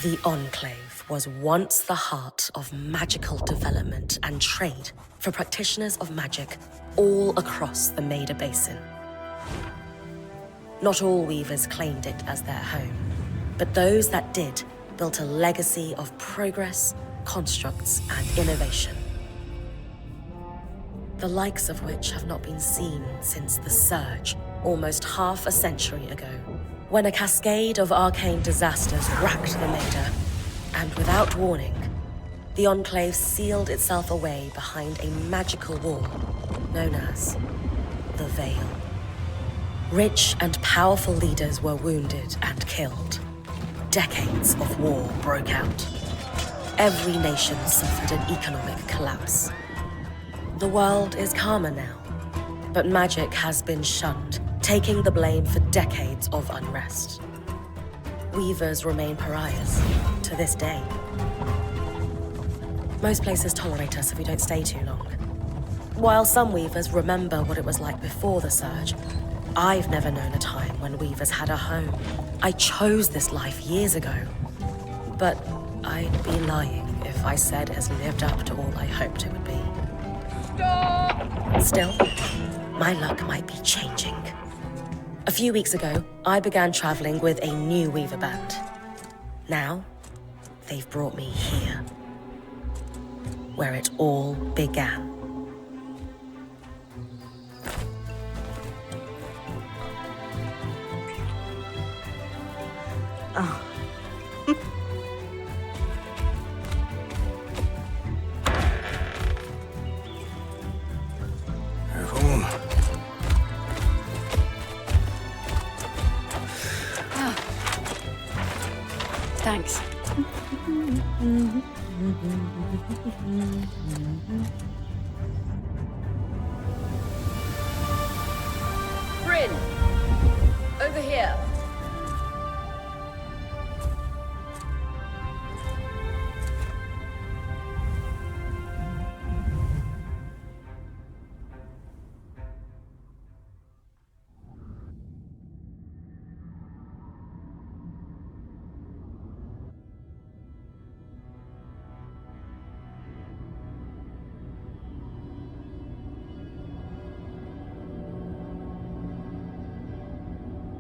The Enclave was once the heart of magical development and trade for practitioners of magic all across the Maida Basin. Not all weavers claimed it as their home, but those that did built a legacy of progress, constructs, and innovation, the likes of which have not been seen since the Surge, almost half a century ago, when a cascade of arcane disasters racked the Maida, and without warning, the Enclave sealed itself away behind a magical wall known as the Veil. Rich and powerful leaders were wounded and killed. Decades of war broke out. Every nation suffered an economic collapse. The world is calmer now, but magic has been shunned, taking the blame for decades of unrest. Weavers remain pariahs to this day. Most places tolerate us if we don't stay too long. While some weavers remember what it was like before the Surge, I've never known a time when weavers had a home. I chose this life years ago, but I'd be lying if I said it has lived up to all I hoped it would be. Stop! Still, my luck might be changing. A few weeks ago, I began traveling with a new weaver band. Now, they've brought me here, where it all began. Oh. Thanks. Bryn! Over here.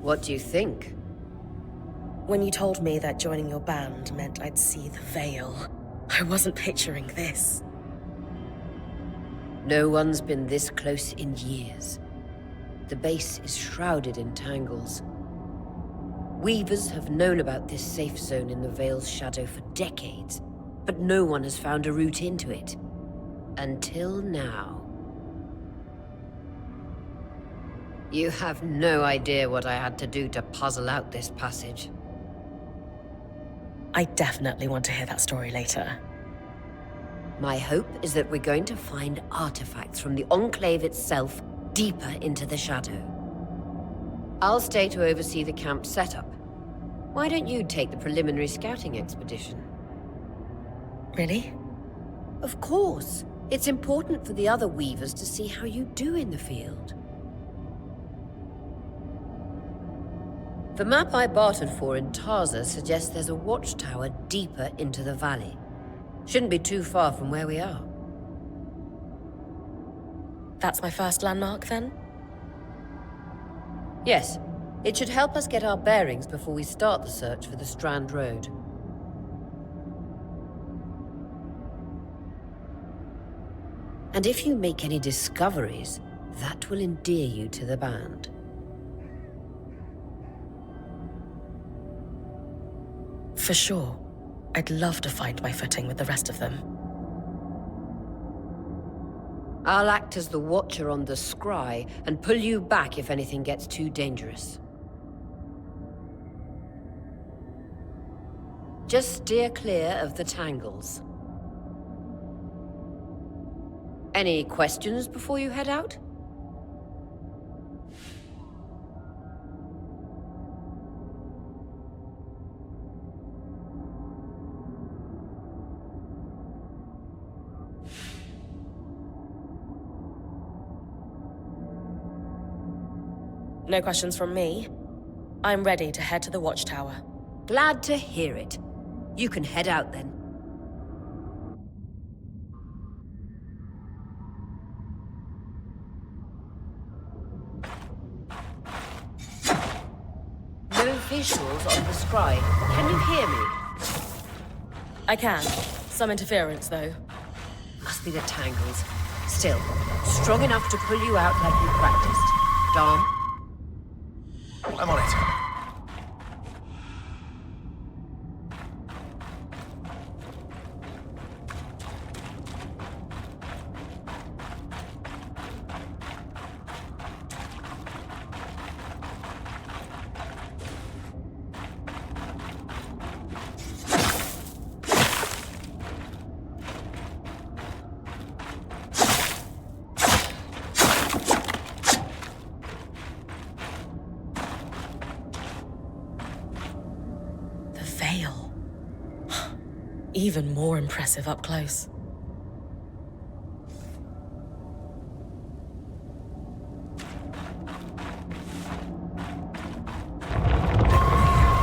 What do you think? When you told me that joining your band meant I'd see the Veil, I wasn't picturing this. No one's been this close in years. The base is shrouded in tangles. Weavers have known about this safe zone in the Veil's shadow for decades, but no one has found a route into it. Until now. You have no idea what I had to do to puzzle out this passage. I definitely want to hear that story later. My hope is that we're going to find artifacts from the Enclave itself deeper into the shadow. I'll stay to oversee the camp setup. Why don't you take the preliminary scouting expedition? Really? Of course. It's important for the other weavers to see how you do in the field. The map I bartered for in Tarza suggests there's a watchtower deeper into the valley. Shouldn't be too far from where we are. That's my first landmark, then? Yes. It should help us get our bearings before we start the search for the Strand Road. And if you make any discoveries, that will endear you to the band. For sure. I'd love to find my footing with the rest of them. I'll act as the watcher on the scry and pull you back if anything gets too dangerous. Just steer clear of the tangles. Any questions before you head out? No questions from me. I'm ready to head to the watchtower. Glad to hear it. You can head out then. No visuals on the scribe. Can you hear me? I can. Some interference, though. Must be the tangles. Still, strong enough to pull you out like you practiced. Dom? I'm on it. Veil. Even more impressive up close.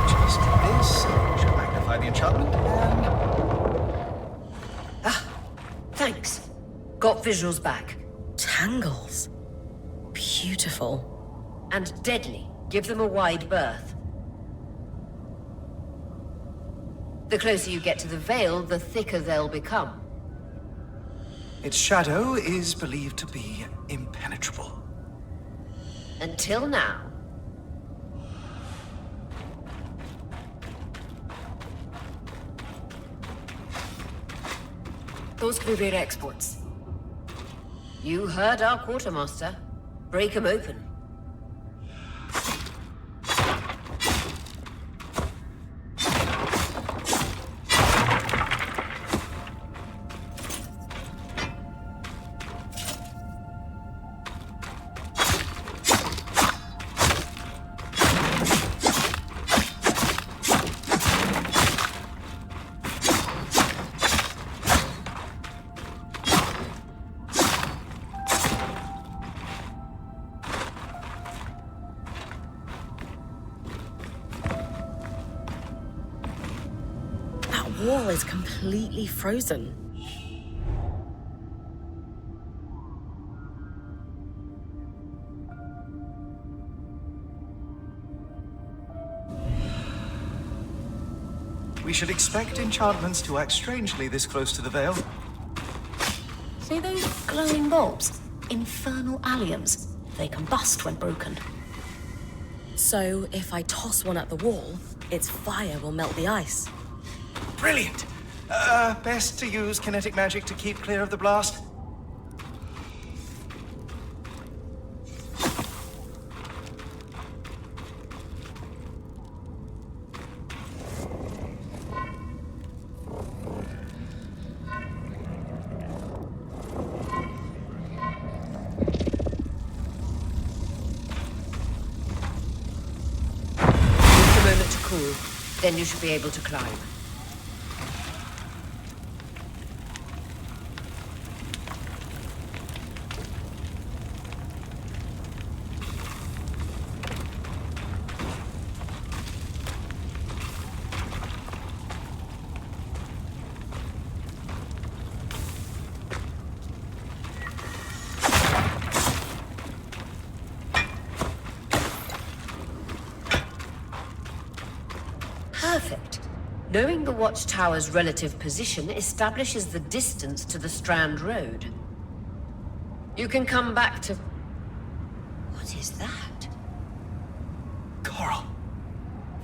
Just this should magnify the enchantment, and... Thanks. Got visuals back. Tangles. Beautiful. And deadly. Give them a wide berth. The closer you get to the Veil, the thicker they'll become. its shadow is believed to be impenetrable. Until now. Those could be rare exports. You heard our quartermaster. Break 'em open. That wall is completely frozen. We should expect enchantments to act strangely this close to the Veil. See those glowing bulbs? Infernal alliums. They combust when broken. So if I toss one at the wall, its fire will melt the ice. Brilliant! Best to use kinetic magic to keep clear of the blast. Just a moment to cool. Then you should be able to climb. Perfect. Knowing the watchtower's relative position establishes the distance to the Strand Road. You can come back to... What is that? Coral.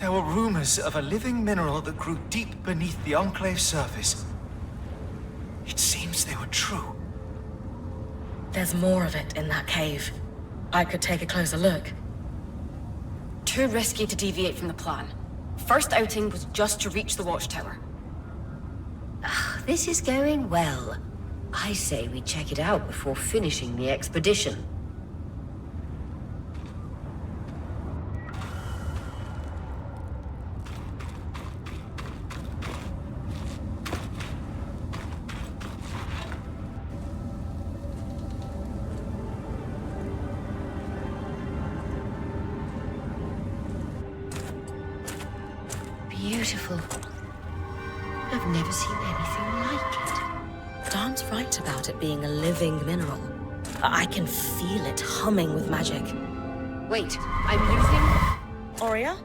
There were rumors of a living mineral that grew deep beneath the Enclave's surface. It seems they were true. There's more of it in that cave. I could take a closer look. Too risky to deviate from the plan. First outing was just to reach the watchtower. This is going well. I say we check it out before finishing the expedition. Beautiful. I've never seen anything like it. Darn's right about it being a living mineral. I can feel it humming with magic. Wait, I'm losing... Aurea?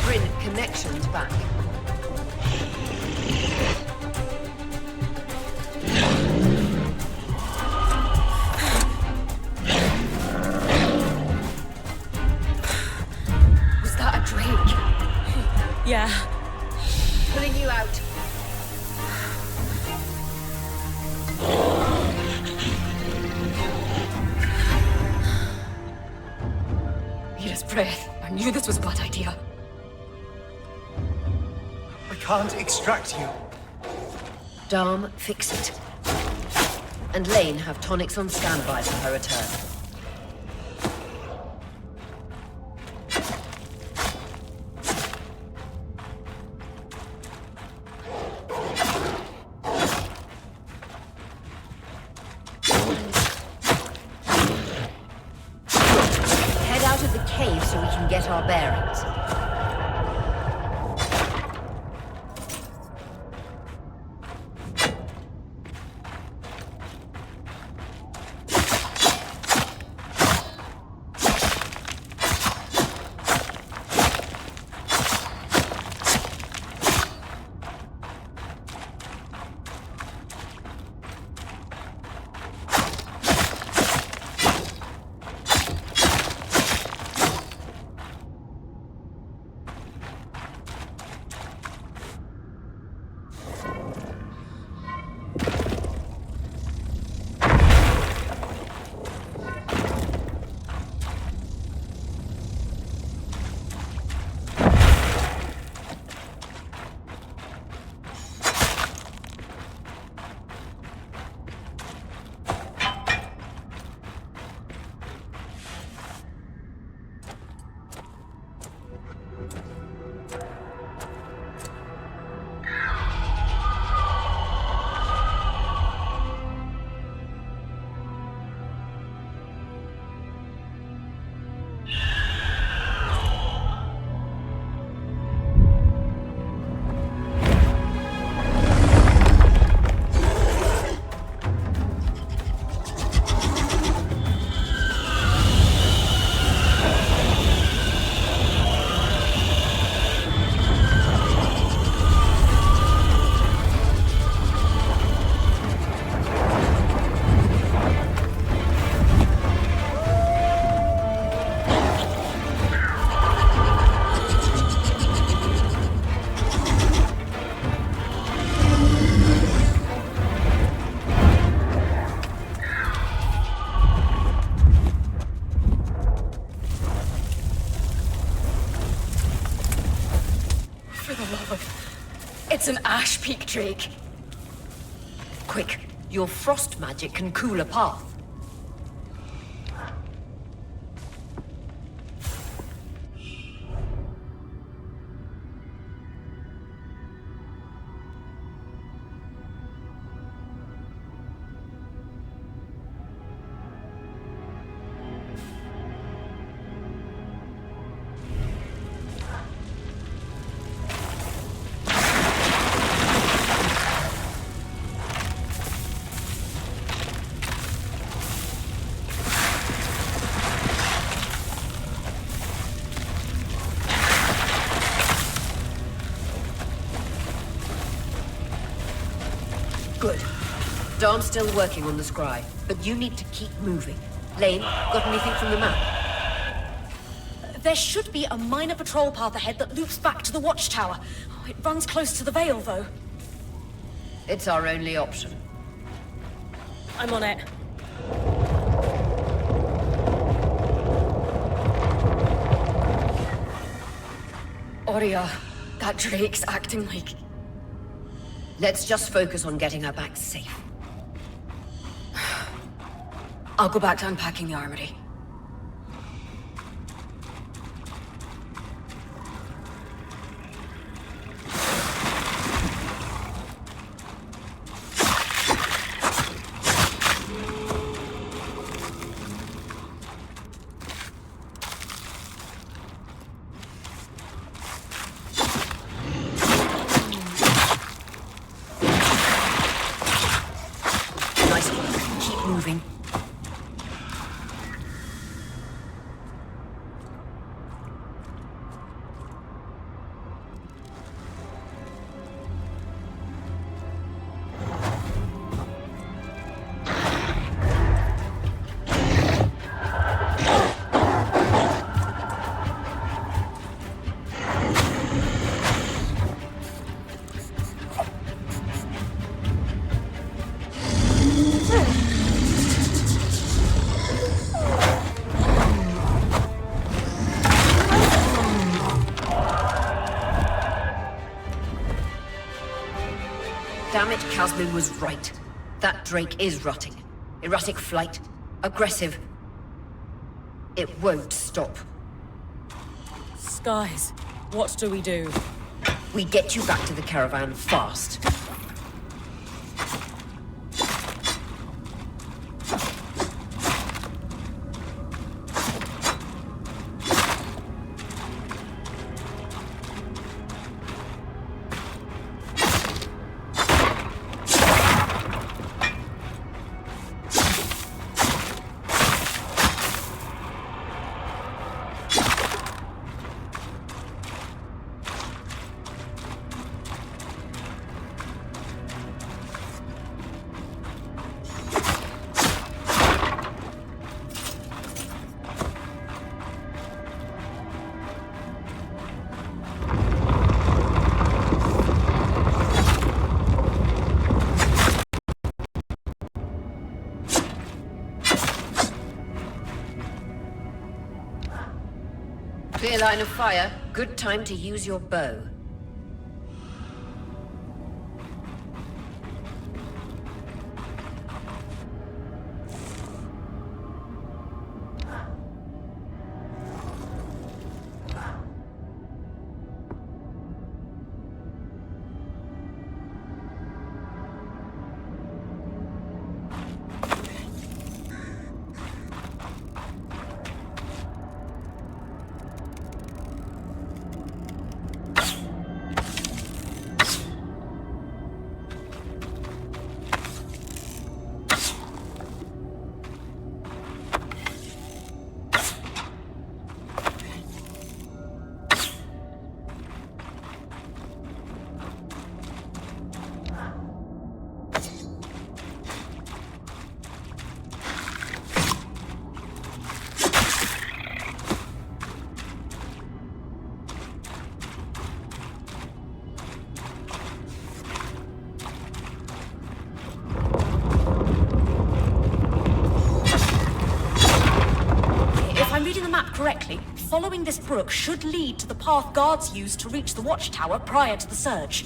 Bryn, connections back. Was that a drake? Yeah. Pulling you out. Mira's breath. I knew this was a bad idea. We can't extract you. Darm, fix it. And Lane, have tonics on standby for her return. Head out of the cave so we can get our bearings. It's an Ash Peak Drake. Quick, your frost magic can cool a path. Good. Darn's still working on the scry, but you need to keep moving. Lane, got anything from the map? There should be a minor patrol path ahead that loops back to the watchtower. Oh, it runs close to the Vale, though. It's our only option. I'm on it. Aurea, that Drake's acting like... Let's just focus on getting her back safe. I'll go back to unpacking the armory. Damn it, Casmin was right. That Drake is rotting. Erratic flight. Aggressive. It won't stop. Skies, what do we do? We get you back to the caravan fast. Clear line of fire. Good time to use your bow. Correctly, following this brook should lead to the path guards used to reach the watchtower prior to the surge.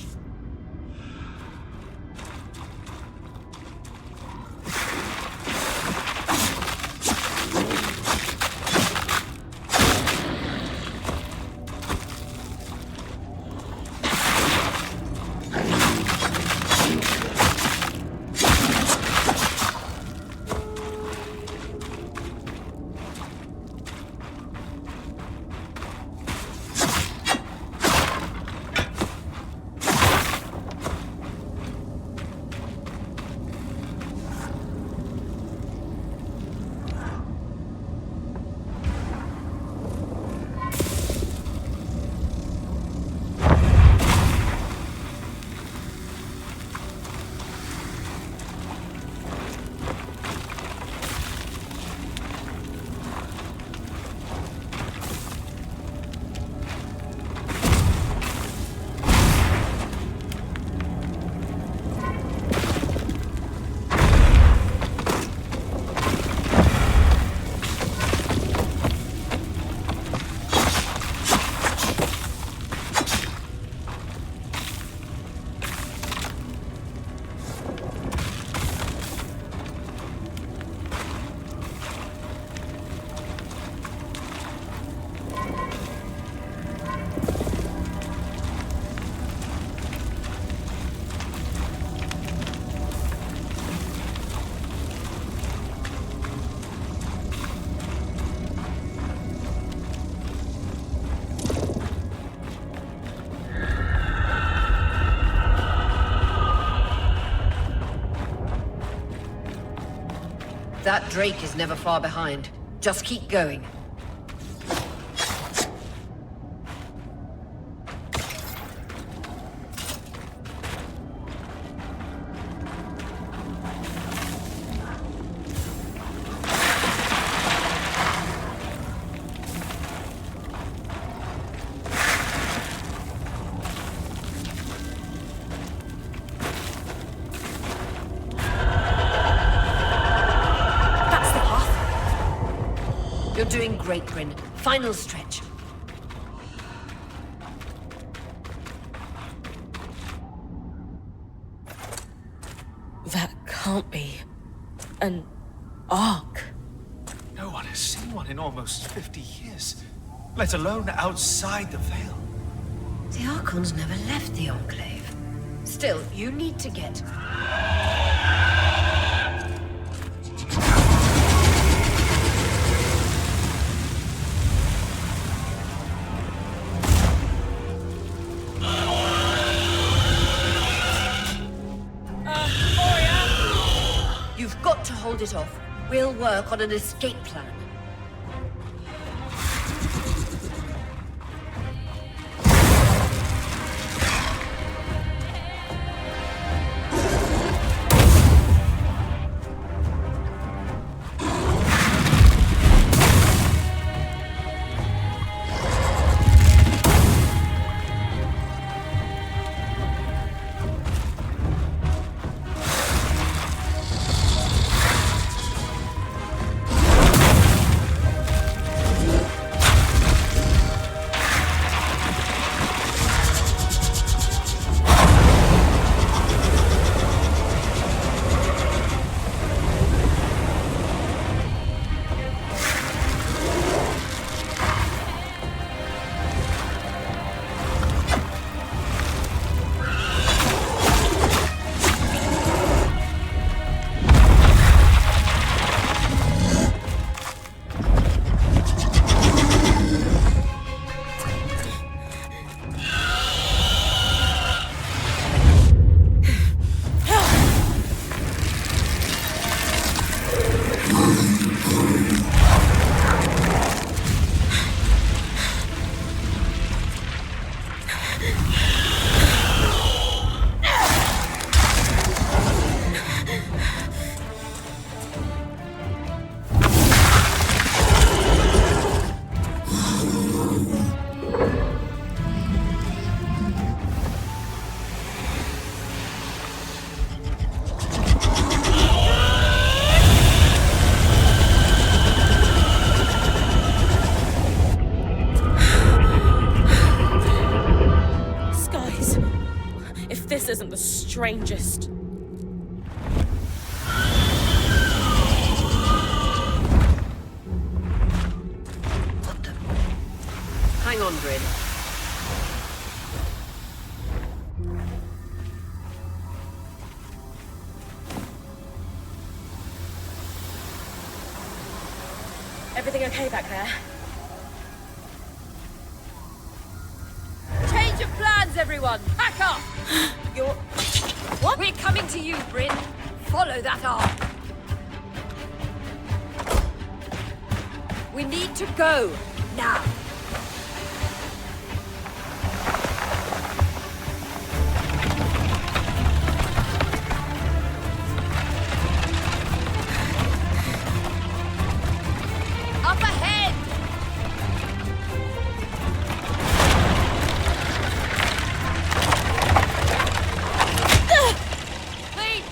That Drake is never far behind. Just keep going. You're doing great, Bryn. Final stretch. That can't be an ark. No one has seen one in almost 50 years, let alone outside the Veil. The Archons never left the Enclave. Still, you need to get... You've got to hold it off. We'll work on an escape plan. This isn't the strangest. What the... Hang on, Bryn. Everything okay back there? Change of plans, everyone! Pack up! You're... What? We're coming to you, Bryn. Follow that arc. We need to go. Now. Up ahead! Please!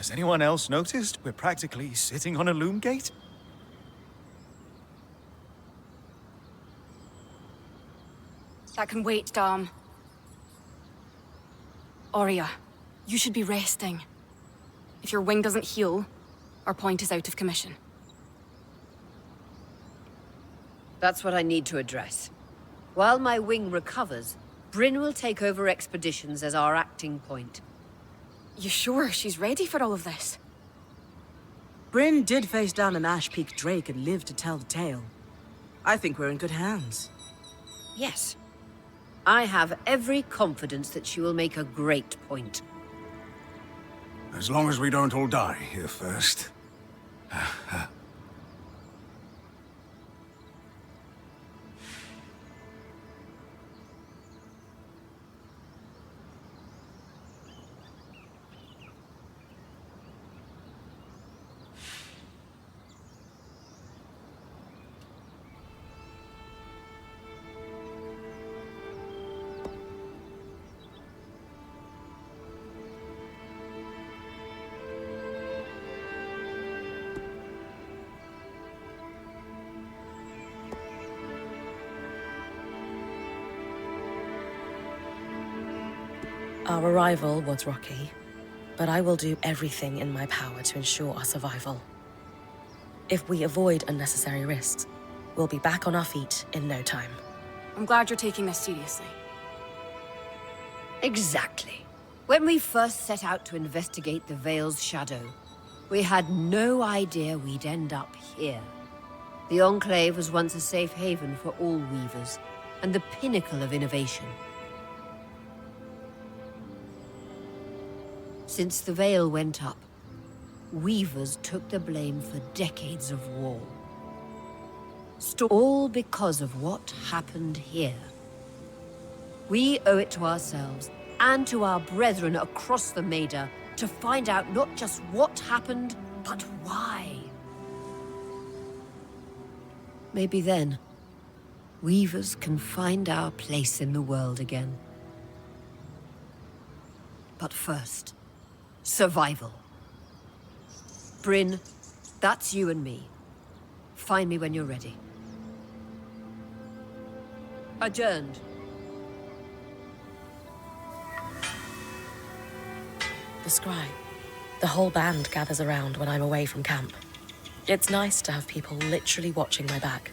Has anyone else noticed we're practically sitting on a loom gate? That can wait, Dom. Aurea, you should be resting. If your wing doesn't heal, our point is out of commission. That's what I need to address. While my wing recovers, Bryn will take over expeditions as our acting point. You sure she's ready for all of this? Bryn did face down an Ash Peak Drake and lived to tell the tale. I think we're in good hands. Yes. I have every confidence that she will make a great point. As long as we don't all die here first. Our arrival was rocky, but I will do everything in my power to ensure our survival. If we avoid unnecessary risks, we'll be back on our feet in no time. I'm glad you're taking this seriously. Exactly. When we first set out to investigate the Veil's shadow, we had no idea we'd end up here. The Enclave was once a safe haven for all weavers, and the pinnacle of innovation. Since the Veil went up, weavers took the blame for decades of war. All because of what happened here. We owe it to ourselves and to our brethren across the Maida to find out not just what happened, but why. Maybe then, weavers can find our place in the world again. But first, survival. Bryn, that's you and me. Find me when you're ready. Adjourned. The scribe. The whole band gathers around when I'm away from camp. It's nice to have people literally watching my back.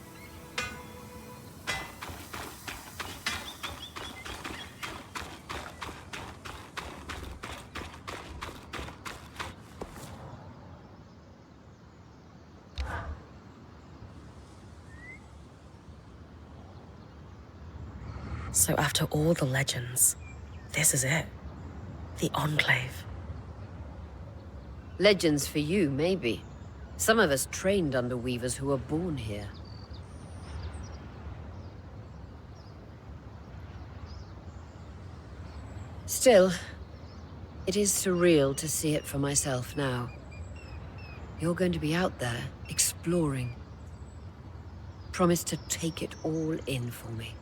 So after all the legends, this is it. The Enclave. Legends for you, maybe. Some of us trained under weavers who were born here. Still, it is surreal to see it for myself now. You're going to be out there, exploring. Promise to take it all in for me.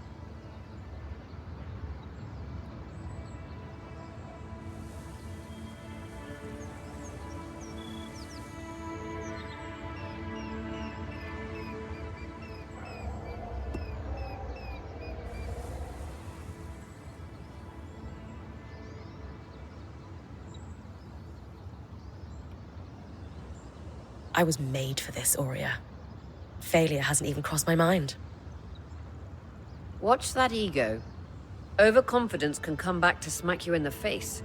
I was made for this, Aurea. Failure hasn't even crossed my mind. Watch that ego. Overconfidence can come back to smack you in the face.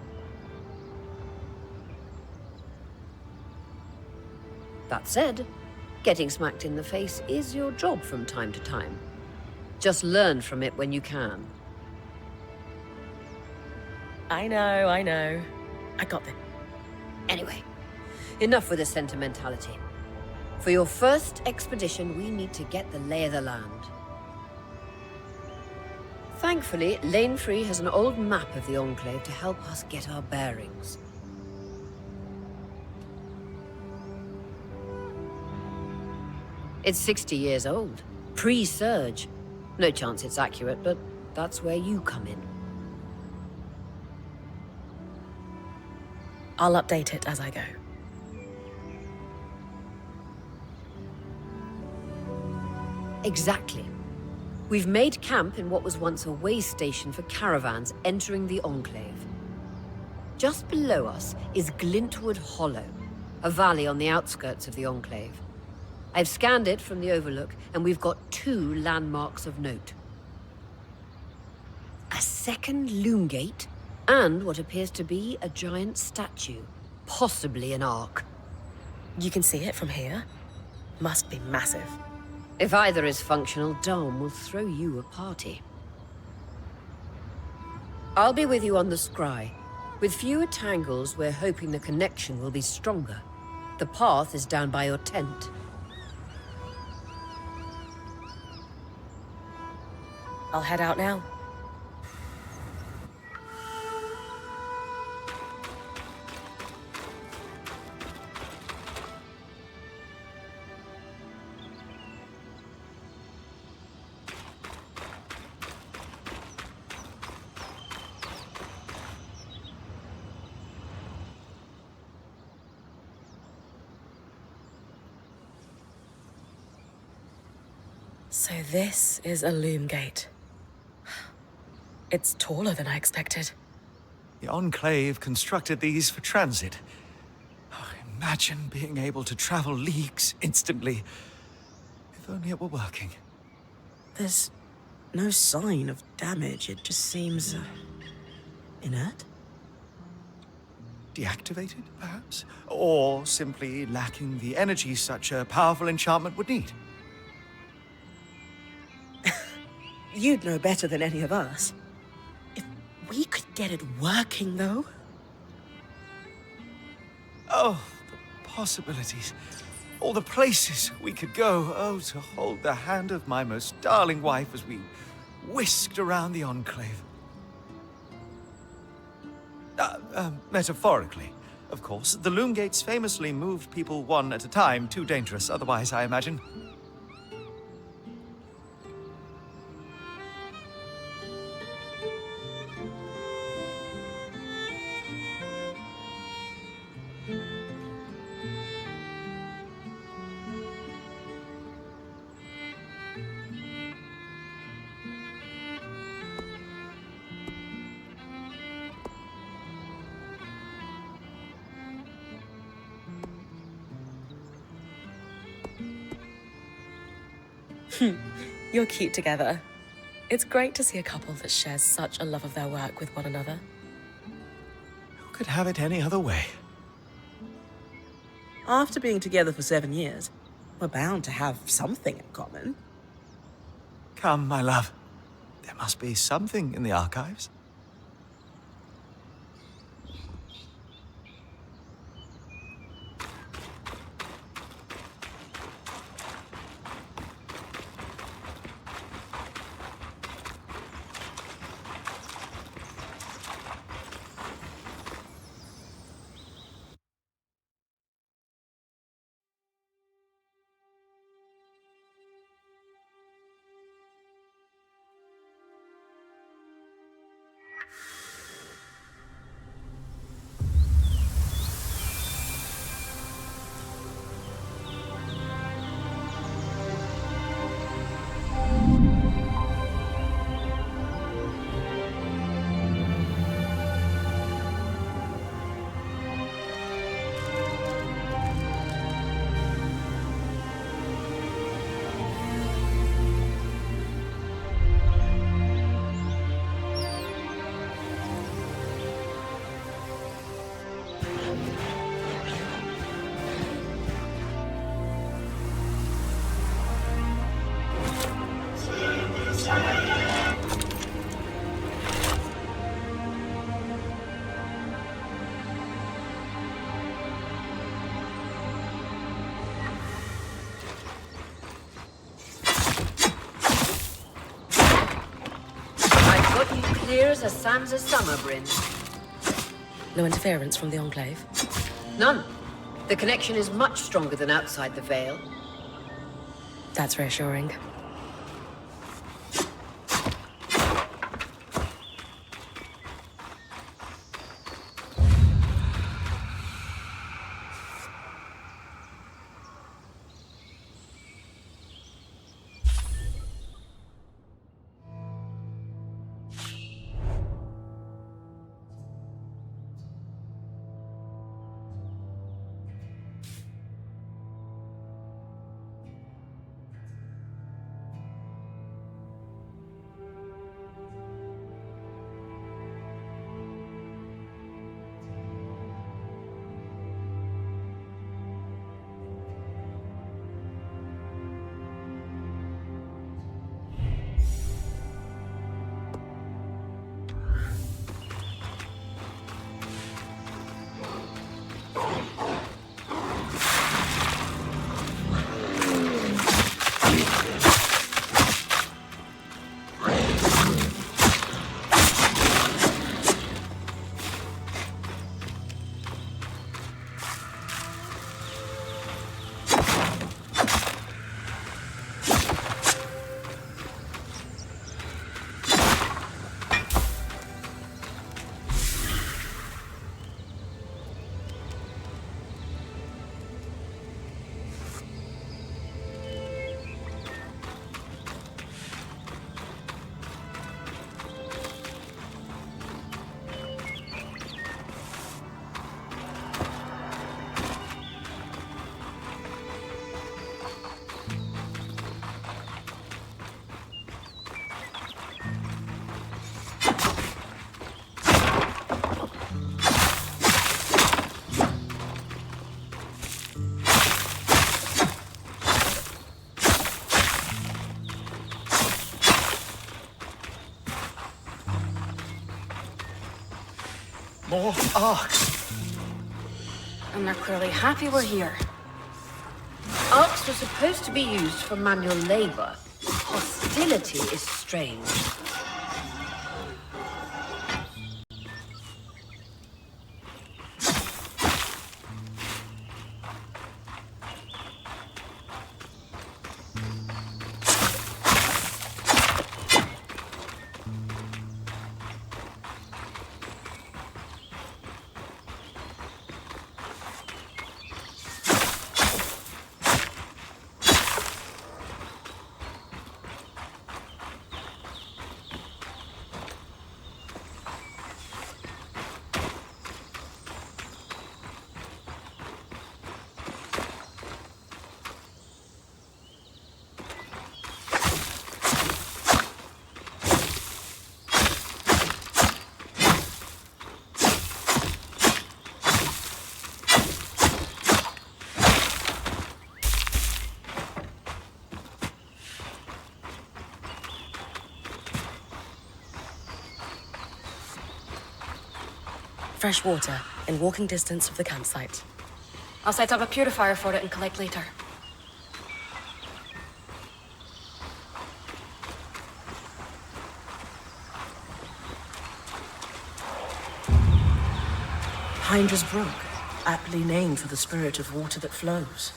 That said, getting smacked in the face is your job from time to time. Just learn from it when you can. I know. I got this. Anyway, enough with the sentimentality. For your first expedition, we need to get the lay of the land. Thankfully, Lane Free has an old map of the Enclave to help us get our bearings. It's 60 years old, pre-Surge. No chance it's accurate, but that's where you come in. I'll update it as I go. Exactly. We've made camp in what was once a way station for caravans entering the Enclave. Just below us is Glintwood Hollow, a valley on the outskirts of the Enclave. I've scanned it from the Overlook, and we've got 2 landmarks of note. A second loom gate, and what appears to be a giant statue, possibly an ark. You can see it from here? Must be massive. If either is functional, Dom will throw you a party. I'll be with you on the scry. With fewer tangles, we're hoping the connection will be stronger. The path is down by your tent. I'll head out now. So this is a loom gate. It's taller than I expected. The Enclave constructed these for transit. Oh, imagine being able to travel leagues instantly. If only it were working. There's no sign of damage. It just seems inert. Deactivated, perhaps? Or simply lacking the energy such a powerful enchantment would need. You'd know better than any of us. If we could get it working, though. Oh, the possibilities. All the places we could go. Oh, to hold the hand of my most darling wife as we whisked around the Enclave. Metaphorically, of course. The loom gates famously moved people one at a time. Too dangerous otherwise, I imagine. You're cute together. It's great to see a couple that shares such a love of their work with one another. Who could have it any other way? After being together for 7 years, we're bound to have something in common. Come, my love. There must be something in the archives. as a Sam's a summer, Bryn. No interference from the Enclave? None. The connection is much stronger than outside the Vale. That's reassuring. More arcs. And they're clearly happy we're here. Arcs were supposed to be used for manual labor. Hostility is strange. Fresh water, in walking distance of the campsite. I'll set up a purifier for it and collect later. Hydra's Brook, aptly named for the spirit of water that flows.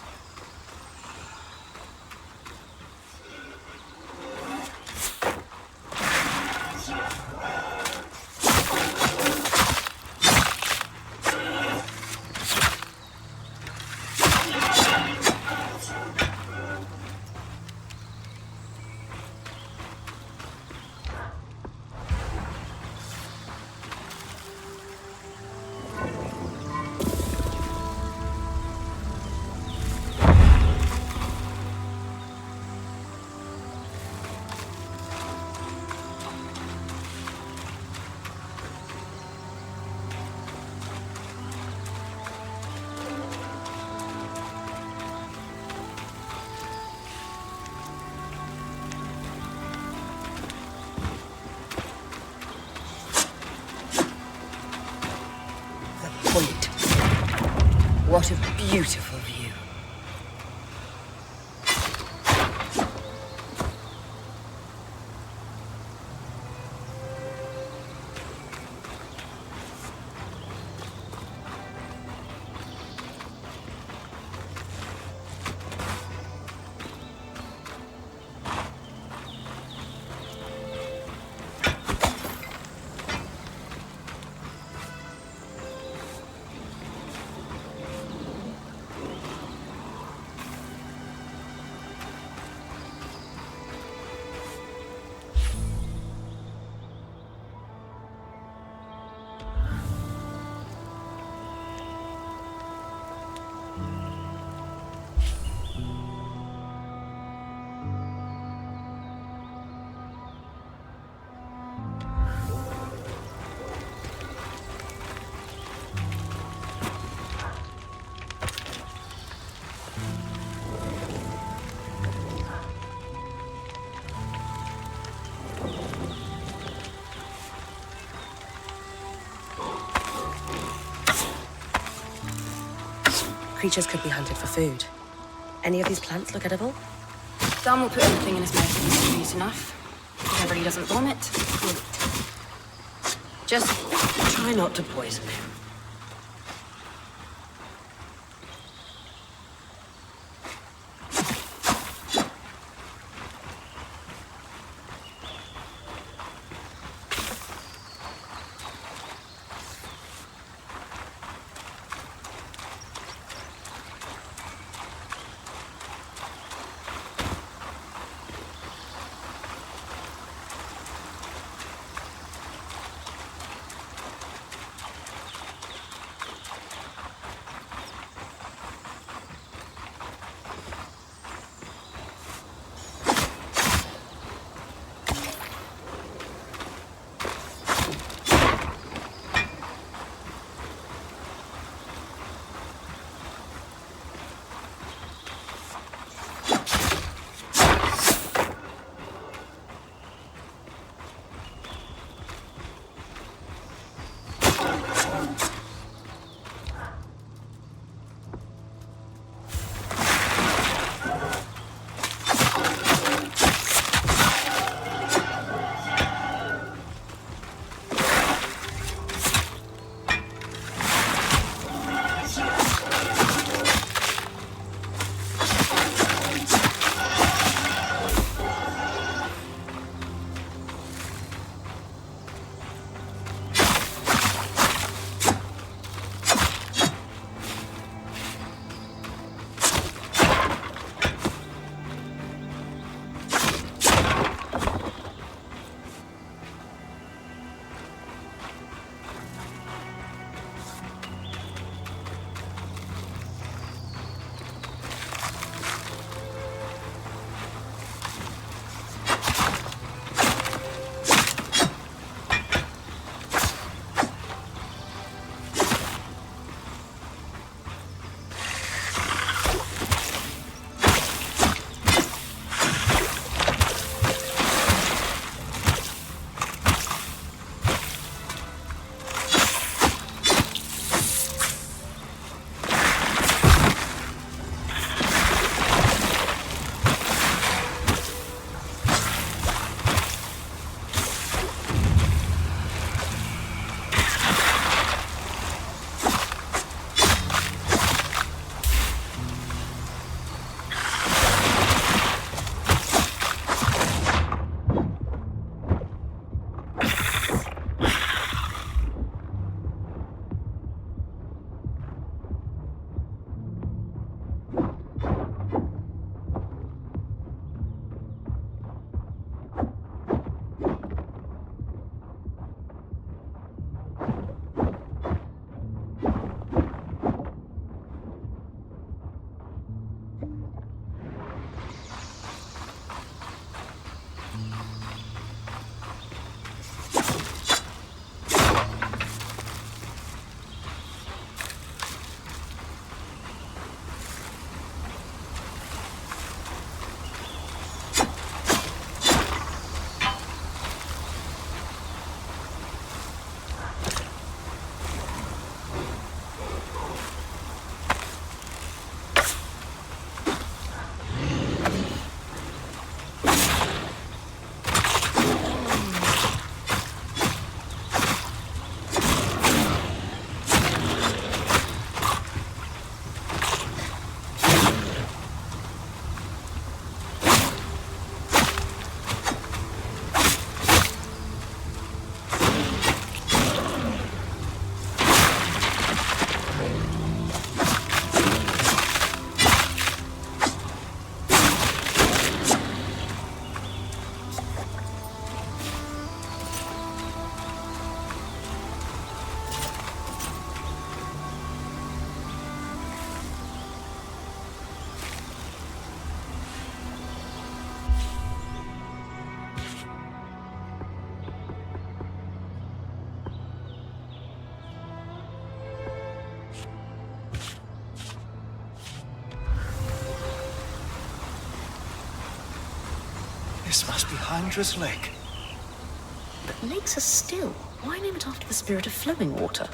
Point. What a beautiful view. creatures could be hunted for food. Any of these plants look edible? Sam will put everything in his mouth if he's curious enough. Whenever he doesn't vomit, he'll eat. Just try not to poison him. This must be Hydra's Lake. But lakes are still. Why name it after the spirit of flowing water?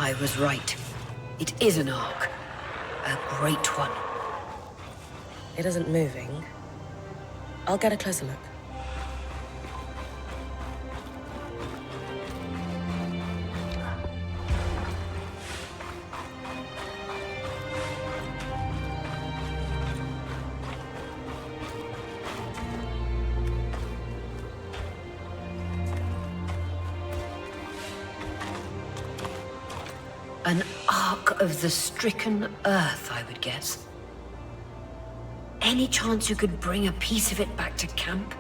I was right. It is an ark. A great one. It isn't moving. I'll get a closer look. An ark of the stricken earth, I would guess. Any chance you could bring a piece of it back to camp?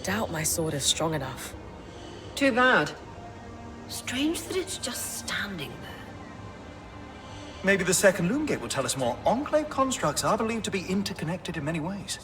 Doubt my sword is strong enough. Too bad. Strange that it's just standing there. Maybe the second loom gate will tell us more. Enclave constructs are believed to be interconnected in many ways.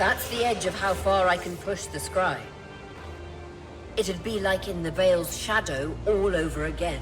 That's the edge of how far I can push the scry. It'd be like in the Veil's shadow all over again.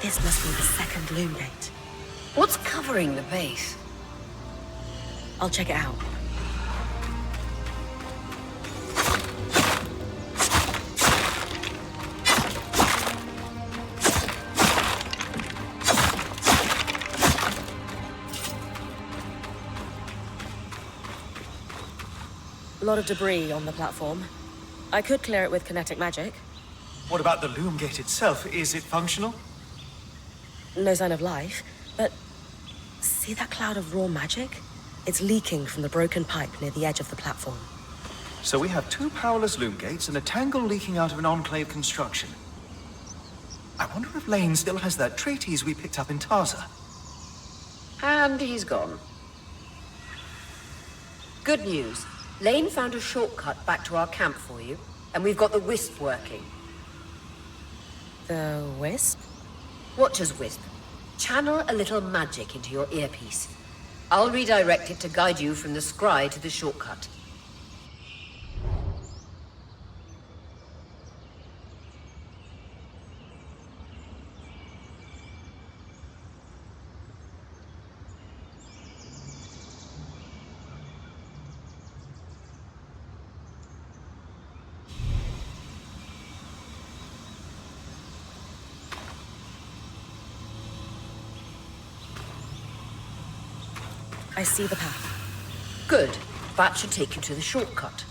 This must be the second loom gate. What's covering the base? I'll check it out. A lot of debris on the platform. I could clear it with kinetic magic. What about the loom gate itself? Is it functional? No sign of life, but see that cloud of raw magic? It's leaking from the broken pipe near the edge of the platform. So we have two powerless loom gates and a tangle leaking out of an enclave construction. I wonder if Lane still has that treatise we picked up in Taza. And he's gone. Good news. Lane found a shortcut back to our camp for you, and we've got the Wisp working. The Wisp? Watcher's Wisp. Channel a little magic into your earpiece. I'll redirect it to guide you from the scry to the shortcut. I see the path. Good. That should take you to the shortcut.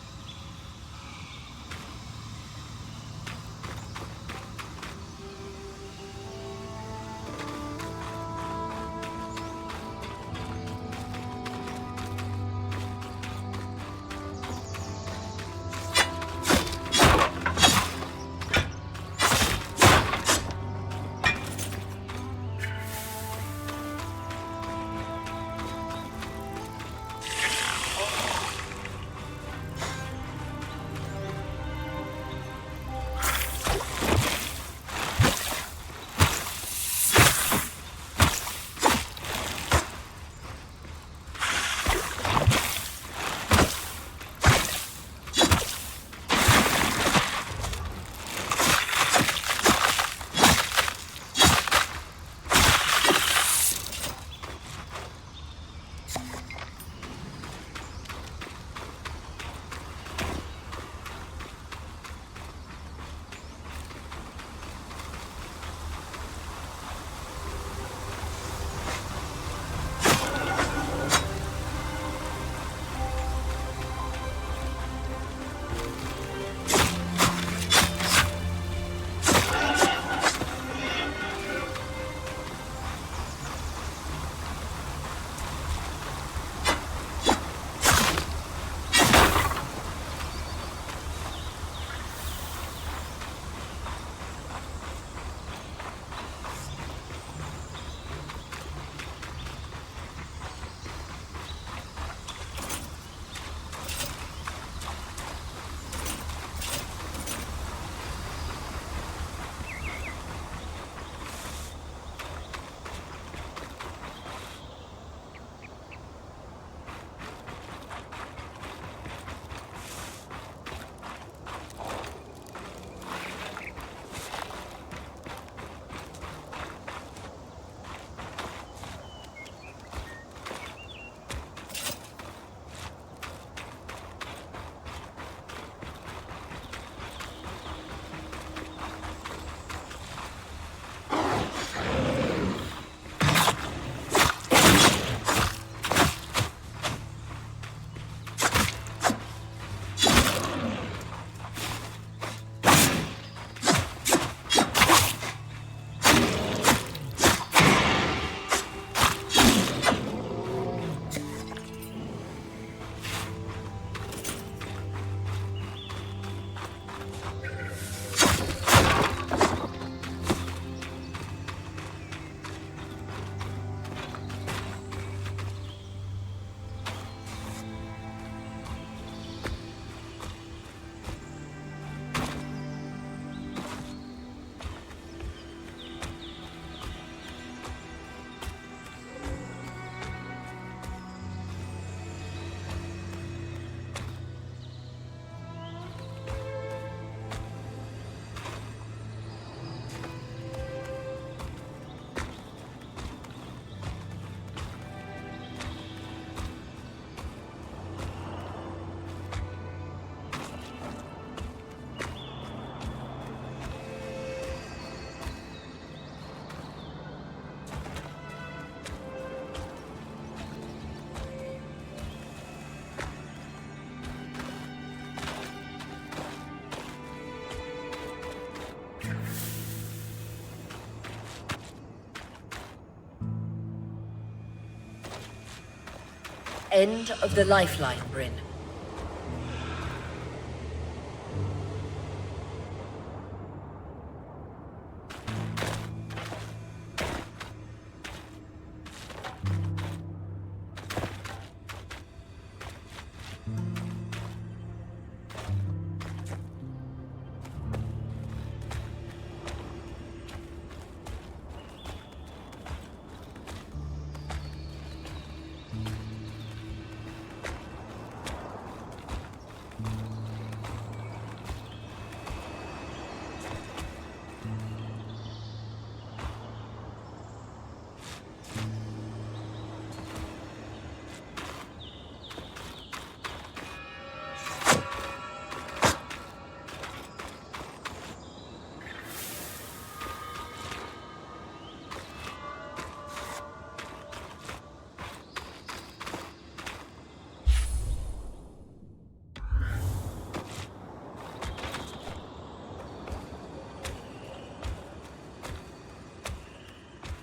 End of the lifeline, Bryn.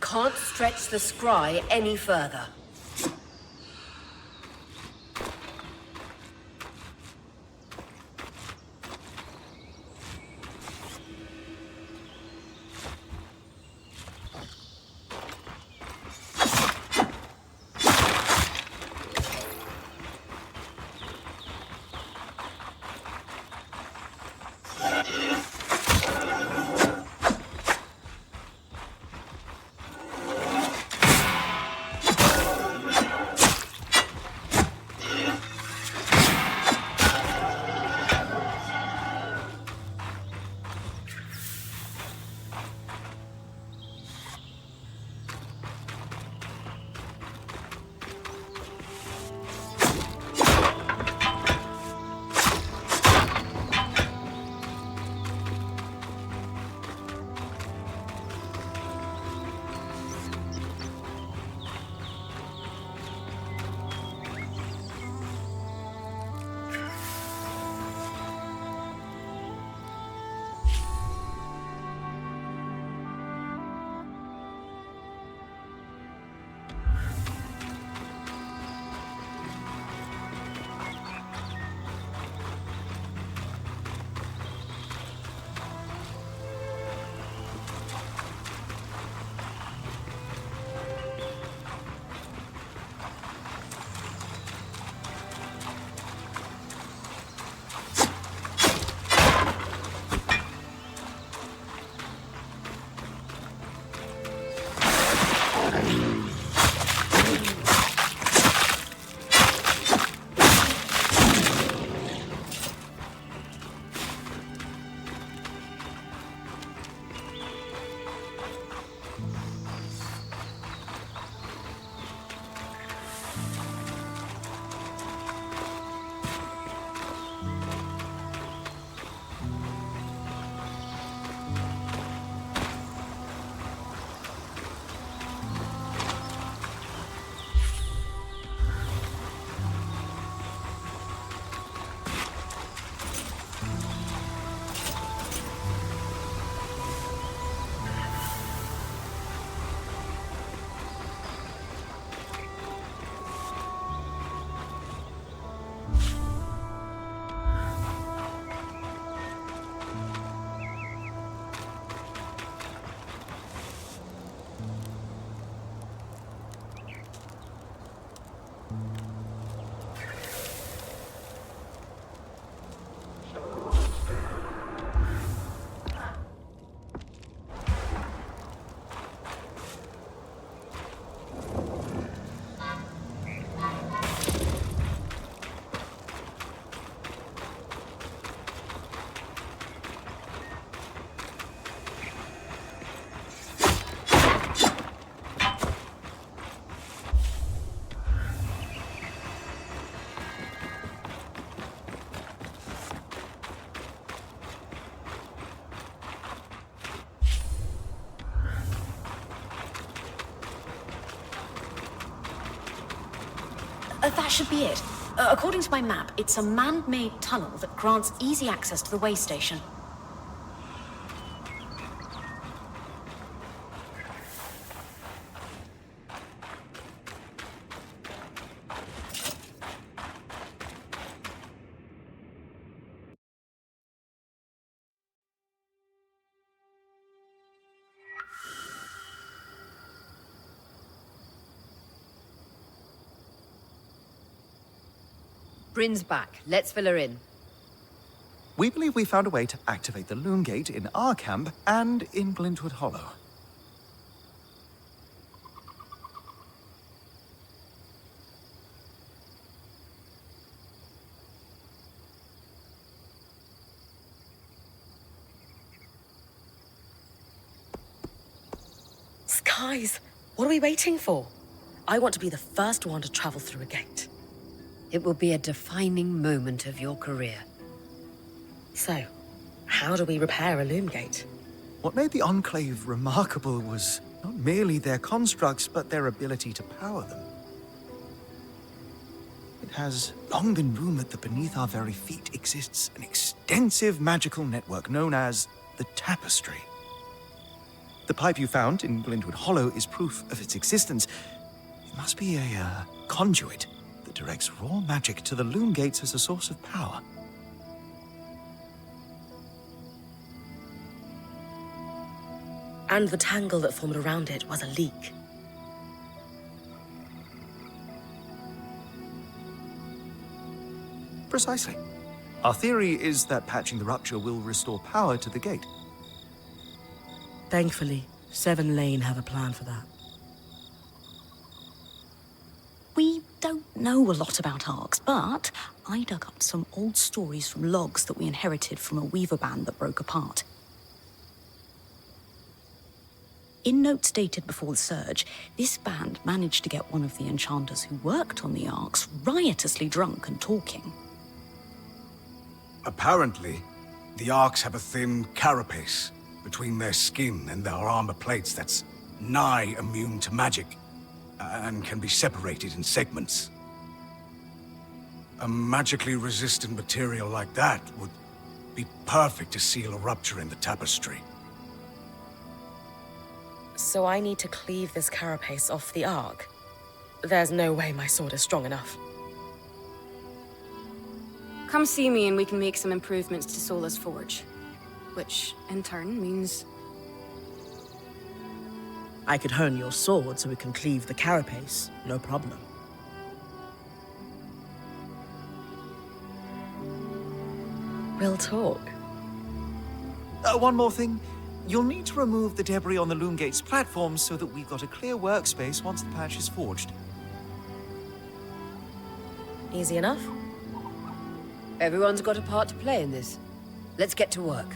Can't stretch the scry any further. That should be it. According to my map, it's a man-made tunnel that grants easy access to the way station. Bryn's back. Let's fill her in. We believe we found a way to activate the Loom Gate in our camp and in Glintwood Hollow. Skies, what are we waiting for? I want to be the first one to travel through a gate. It will be a defining moment of your career. So, how do we repair a loom gate? What made the Enclave remarkable was not merely their constructs, but their ability to power them. It has long been rumored that beneath our very feet exists an extensive magical network known as the Tapestry. The pipe you found in Glintwood Hollow is proof of its existence. It must be a conduit that directs raw magic to the loom gates as a source of power. And the tangle that formed around it was a leak. Precisely. Our theory is that patching the rupture will restore power to the gate. Thankfully, Seven Lane have a plan for that. We don't know a lot about arcs, but I dug up some old stories from logs that we inherited from a weaver band that broke apart. In notes dated before the Surge, this band managed to get one of the enchanters who worked on the arcs riotously drunk and talking. Apparently, the Arks have a thin carapace between their skin and their armor plates that's nigh immune to magic, and can be separated in segments. A magically resistant material like that would be perfect to seal a rupture in the tapestry. So I need to cleave this carapace off the arc. There's no way my sword is strong enough. Come see me and we can make some improvements to Sola's forge. Which, in turn, means... I could hone your sword so we can cleave the carapace, no problem. We'll talk. One more thing. You'll need to remove the debris on the Loom Gate's platform so that we've got a clear workspace once the patch is forged. Easy enough? Everyone's got a part to play in this. Let's get to work.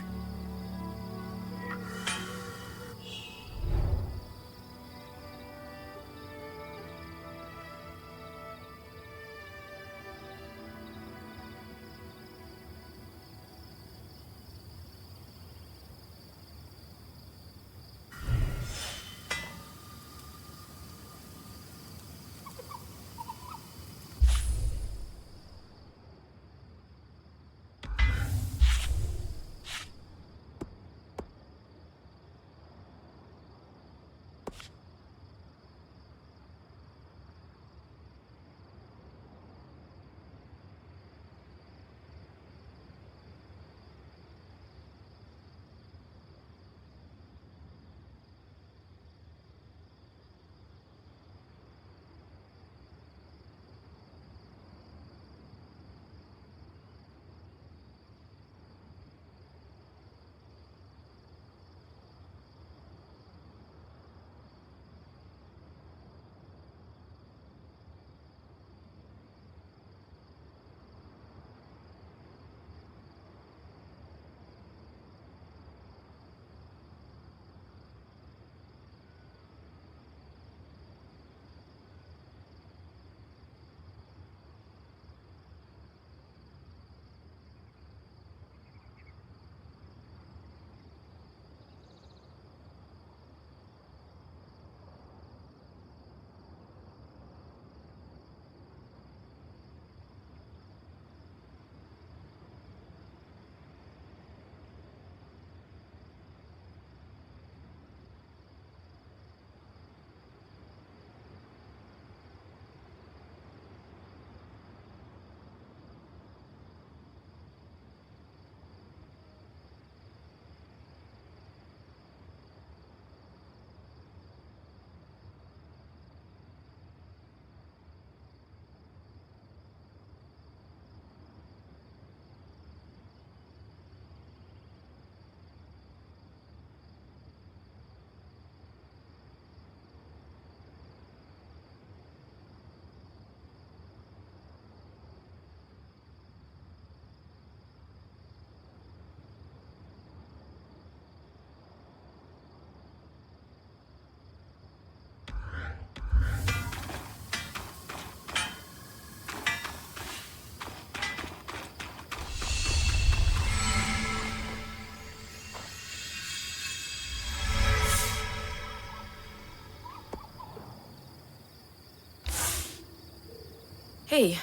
Hey,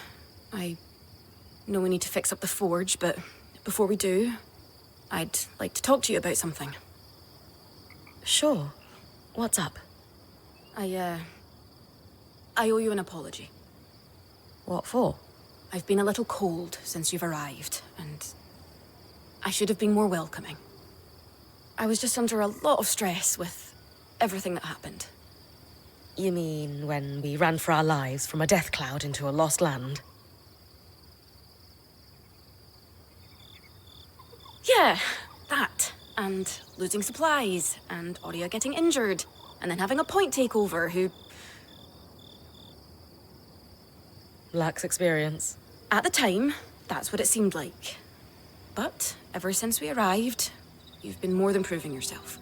I know we need to fix up the forge, but before we do, I'd like to talk to you about something. Sure. What's up? I owe you an apology. What for? I've been a little cold since you've arrived, and I should have been more welcoming. I was just under a lot of stress with everything that happened. You mean when we ran for our lives from a death cloud into a lost land? Yeah, that. And losing supplies, and Aurea getting injured, and then having a point takeover who... Lacks experience. At the time, that's what it seemed like. But ever since we arrived, you've been more than proving yourself.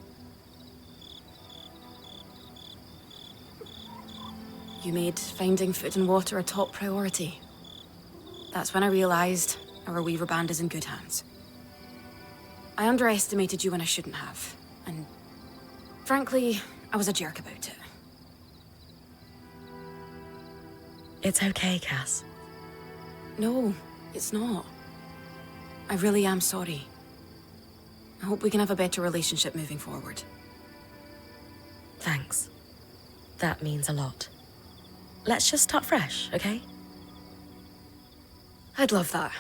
You made finding food and water a top priority. That's when I realized our Weaver band is in good hands. I underestimated you when I shouldn't have, and frankly, I was a jerk about it. It's okay, Cass. No, it's not. I really am sorry. I hope we can have a better relationship moving forward. Thanks. That means a lot. Let's just start fresh, okay? I'd love that.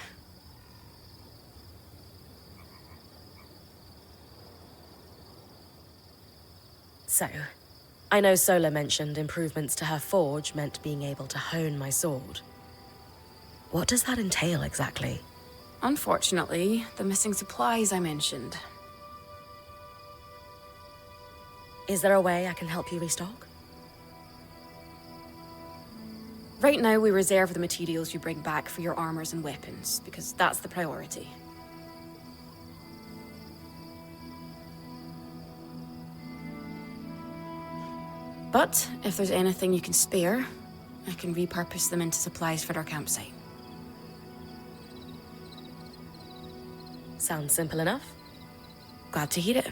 So, I know Sola mentioned improvements to her forge meant being able to hone my sword. What does that entail exactly? Unfortunately, the missing supplies I mentioned. Is there a way I can help you restock? Right now, we reserve the materials you bring back for your armors and weapons, because that's the priority. But if there's anything you can spare, I can repurpose them into supplies for our campsite. Sounds simple enough. Glad to hear it.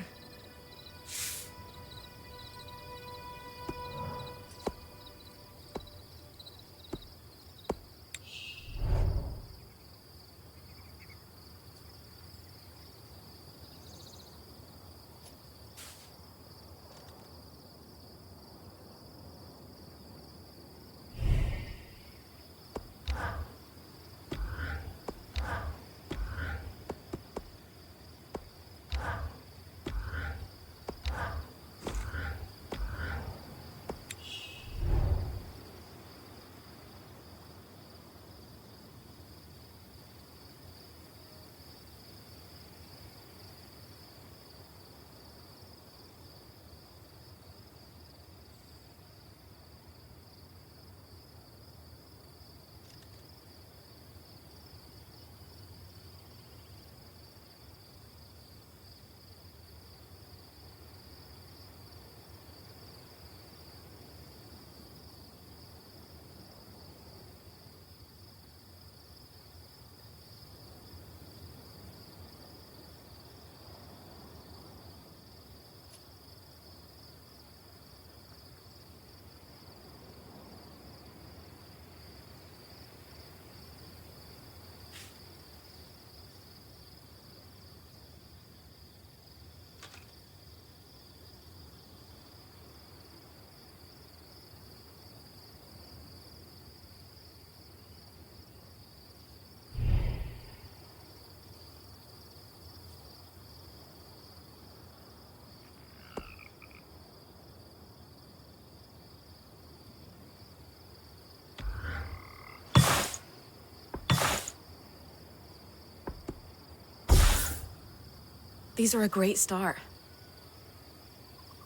These are a great start.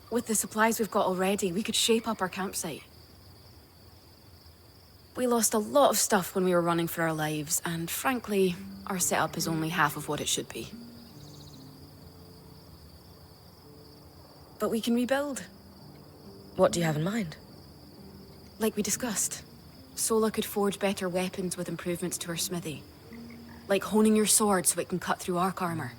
With the supplies we've got already, we could shape up our campsite. We lost a lot of stuff when we were running for our lives, and frankly, our setup is only half of what it should be. But we can rebuild. What do you have in mind? Like we discussed, Sola could forge better weapons with improvements to her smithy. Like honing your sword so it can cut through arc armor.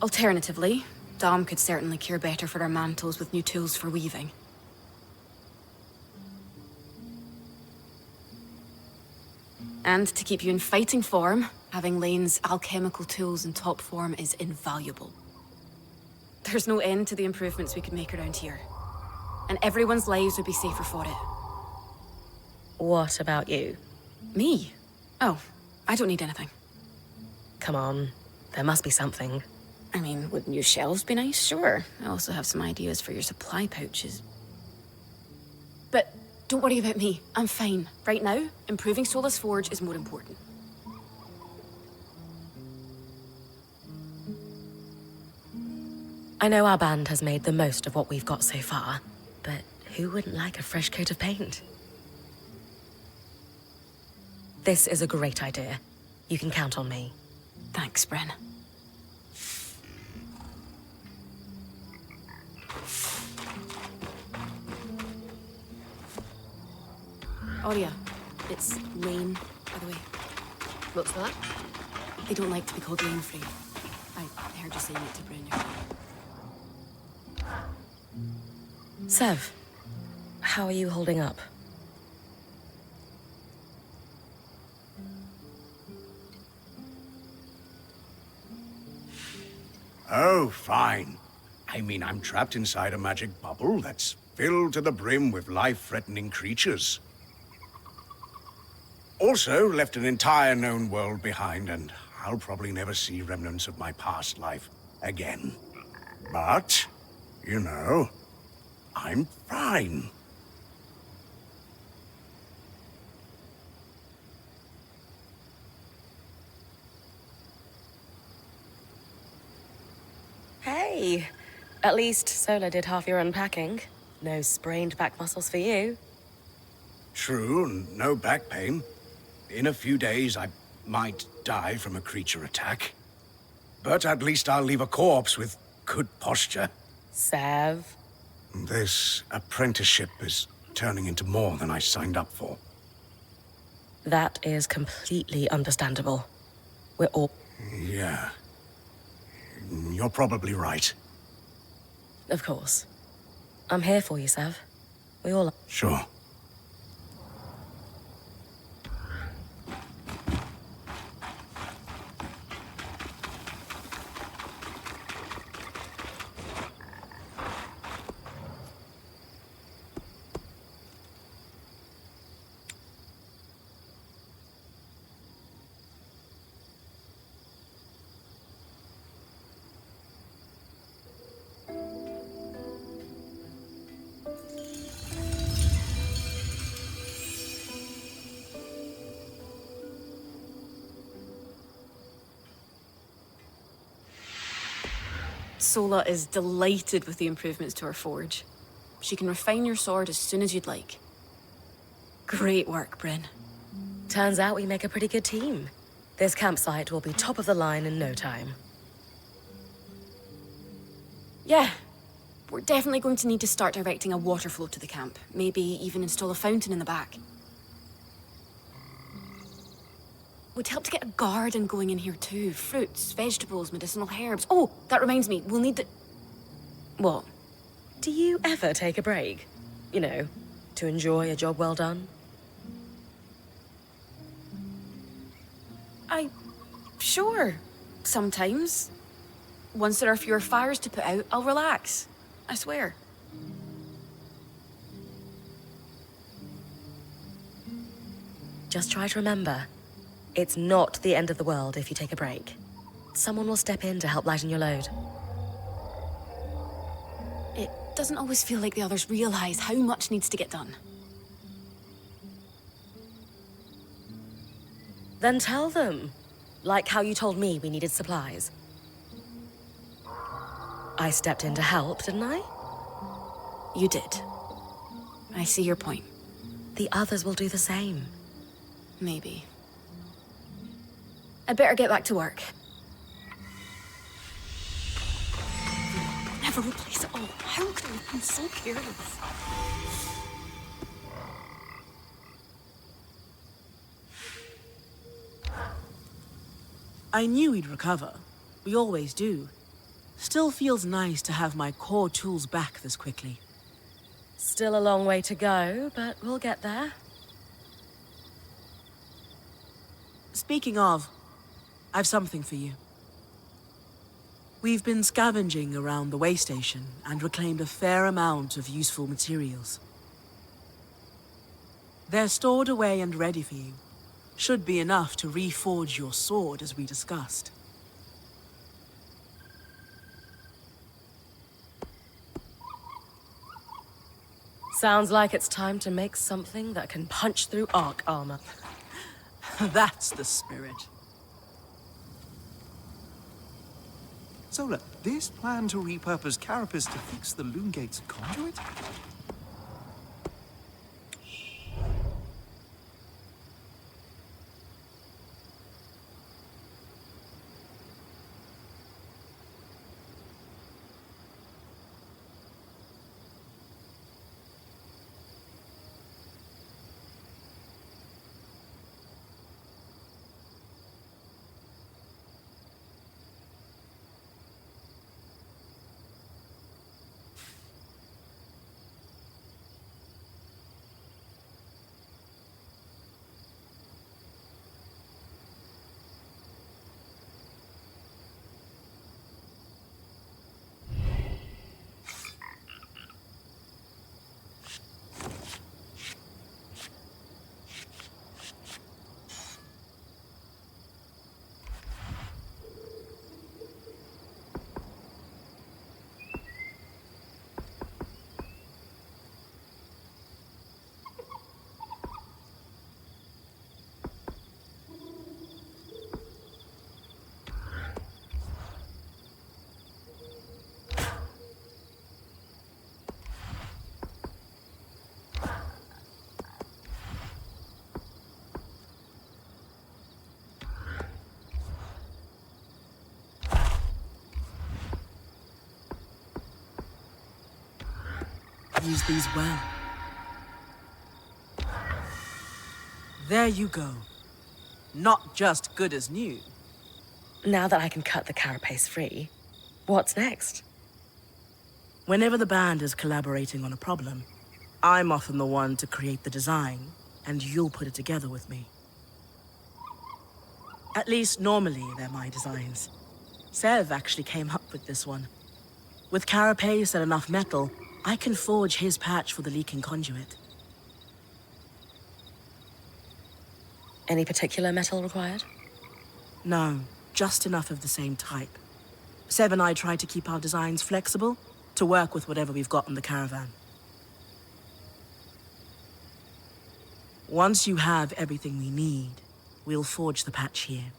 Alternatively, Dom could certainly care better for our mantles with new tools for weaving. And to keep you in fighting form, having Lane's alchemical tools in top form is invaluable. There's no end to the improvements we could make around here. And everyone's lives would be safer for it. What about you? Me? Oh, I don't need anything. Come on, there must be something. I mean, would new shelves be nice? Sure. I also have some ideas for your supply pouches. But don't worry about me. I'm fine. Right now, improving Sola's forge is more important. I know our band has made the most of what we've got so far, but who wouldn't like a fresh coat of paint? This is a great idea. You can count on me. Thanks, Bryn. Aurea, it's Lane, by the way. What's that? They don't like to be called Lane Free. I heard you saying it to Bryn. Sev, how are you holding up? Oh, fine. I mean, I'm trapped inside a magic bubble that's filled to the brim with life-threatening creatures. Also, left an entire known world behind, and I'll probably never see remnants of my past life again. But, you know, I'm fine. Hey, at least Sola did half your unpacking. No sprained back muscles for you. True, no back pain. In a few days, I might die from a creature attack. But at least I'll leave a corpse with good posture. Sev. This apprenticeship is turning into more than I signed up for. That is completely understandable. We're all... Yeah. You're probably right. Of course. I'm here for you, Sev. We all... Sure. Sola is delighted with the improvements to her forge. She can refine your sword as soon as you'd like. Great work, Bryn. Turns out we make a pretty good team. This campsite will be top of the line in no time. Yeah. We're definitely going to need to start directing a water flow to the camp. Maybe even install a fountain in the back. Would help to get a garden going in here too. Fruits, vegetables, medicinal herbs. Oh, that reminds me, we'll need the... What? Do you ever take a break? You know, to enjoy a job well done? Sure. Sometimes. Once there are fewer fires to put out, I'll relax. I swear. Just try to remember, it's not the end of the world if you take a break. Someone will step in to help lighten your load. It doesn't always feel like the others realize how much needs to get done. Then tell them. Like how you told me we needed supplies. I stepped in to help, didn't I? You did. I see your point. The others will do the same. Maybe. I'd better get back to work. Never replace it all. How could I have been so careless? I knew we'd recover. We always do. Still feels nice to have my core tools back this quickly. Still a long way to go, but we'll get there. Speaking of, I've something for you. We've been scavenging around the way station and reclaimed a fair amount of useful materials. They're stored away and ready for you. Should be enough to reforge your sword as we discussed. Sounds like it's time to make something that can punch through arc armor. That's the spirit. Zola, this plan to repurpose Carapace to fix the Loom Gate's conduit? Use these well. There you go. Not just good as new. Now that I can cut the carapace free, what's next? Whenever the band is collaborating on a problem, I'm often the one to create the design, and you'll put it together with me. At least normally they're my designs. Sev actually came up with this one. With carapace and enough metal, I can forge his patch for the leaking conduit. Any particular metal required? No, just enough of the same type. Sev and I try to keep our designs flexible to work with whatever we've got in the caravan. Once you have everything we need, we'll forge the patch here.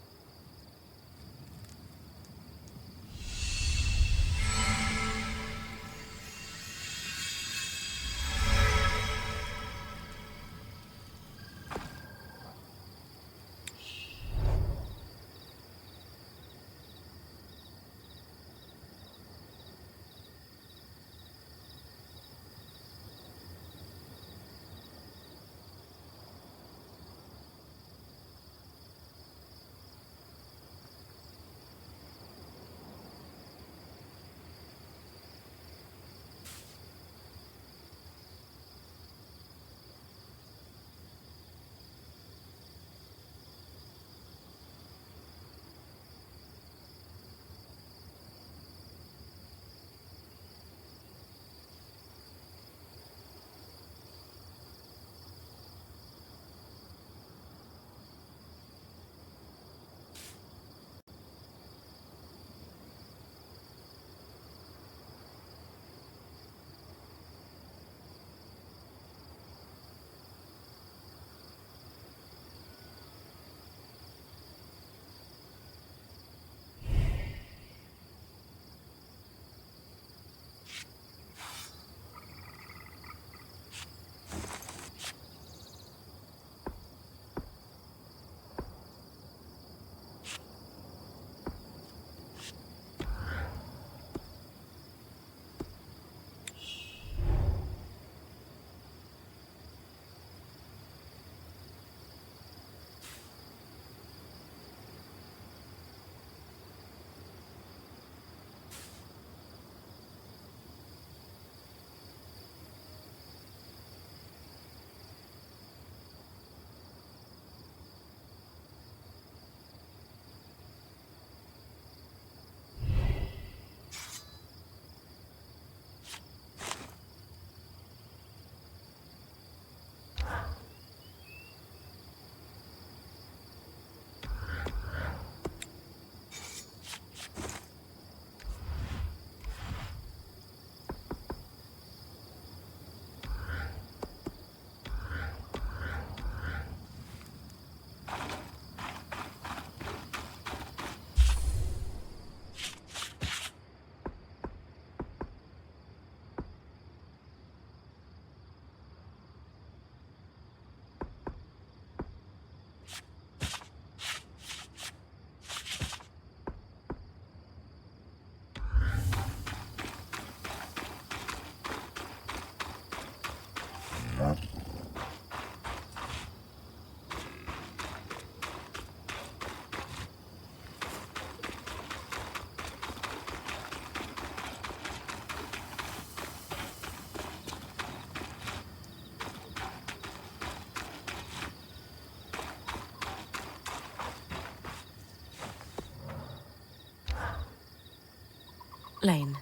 Lane,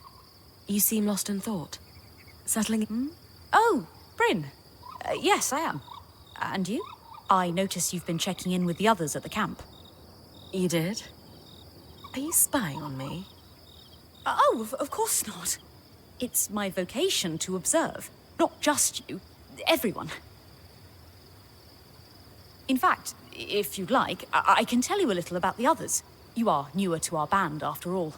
you seem lost in thought. Settling in? Oh, Bryn. Yes, I am. And you? I notice you've been checking in with the others at the camp. You did? Are you spying on me? Oh, of course not. It's my vocation to observe. Not just you. Everyone. In fact, if you'd like, I can tell you a little about the others. You are newer to our band, after all.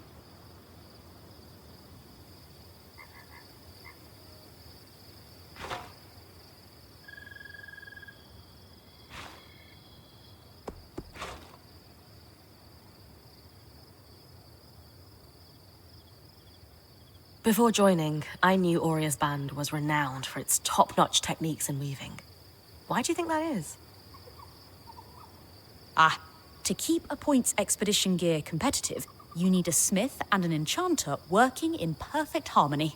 Before joining, I knew Auria's band was renowned for its top-notch techniques in weaving. Why do you think that is? To keep a points expedition gear competitive, you need a smith and an enchanter working in perfect harmony.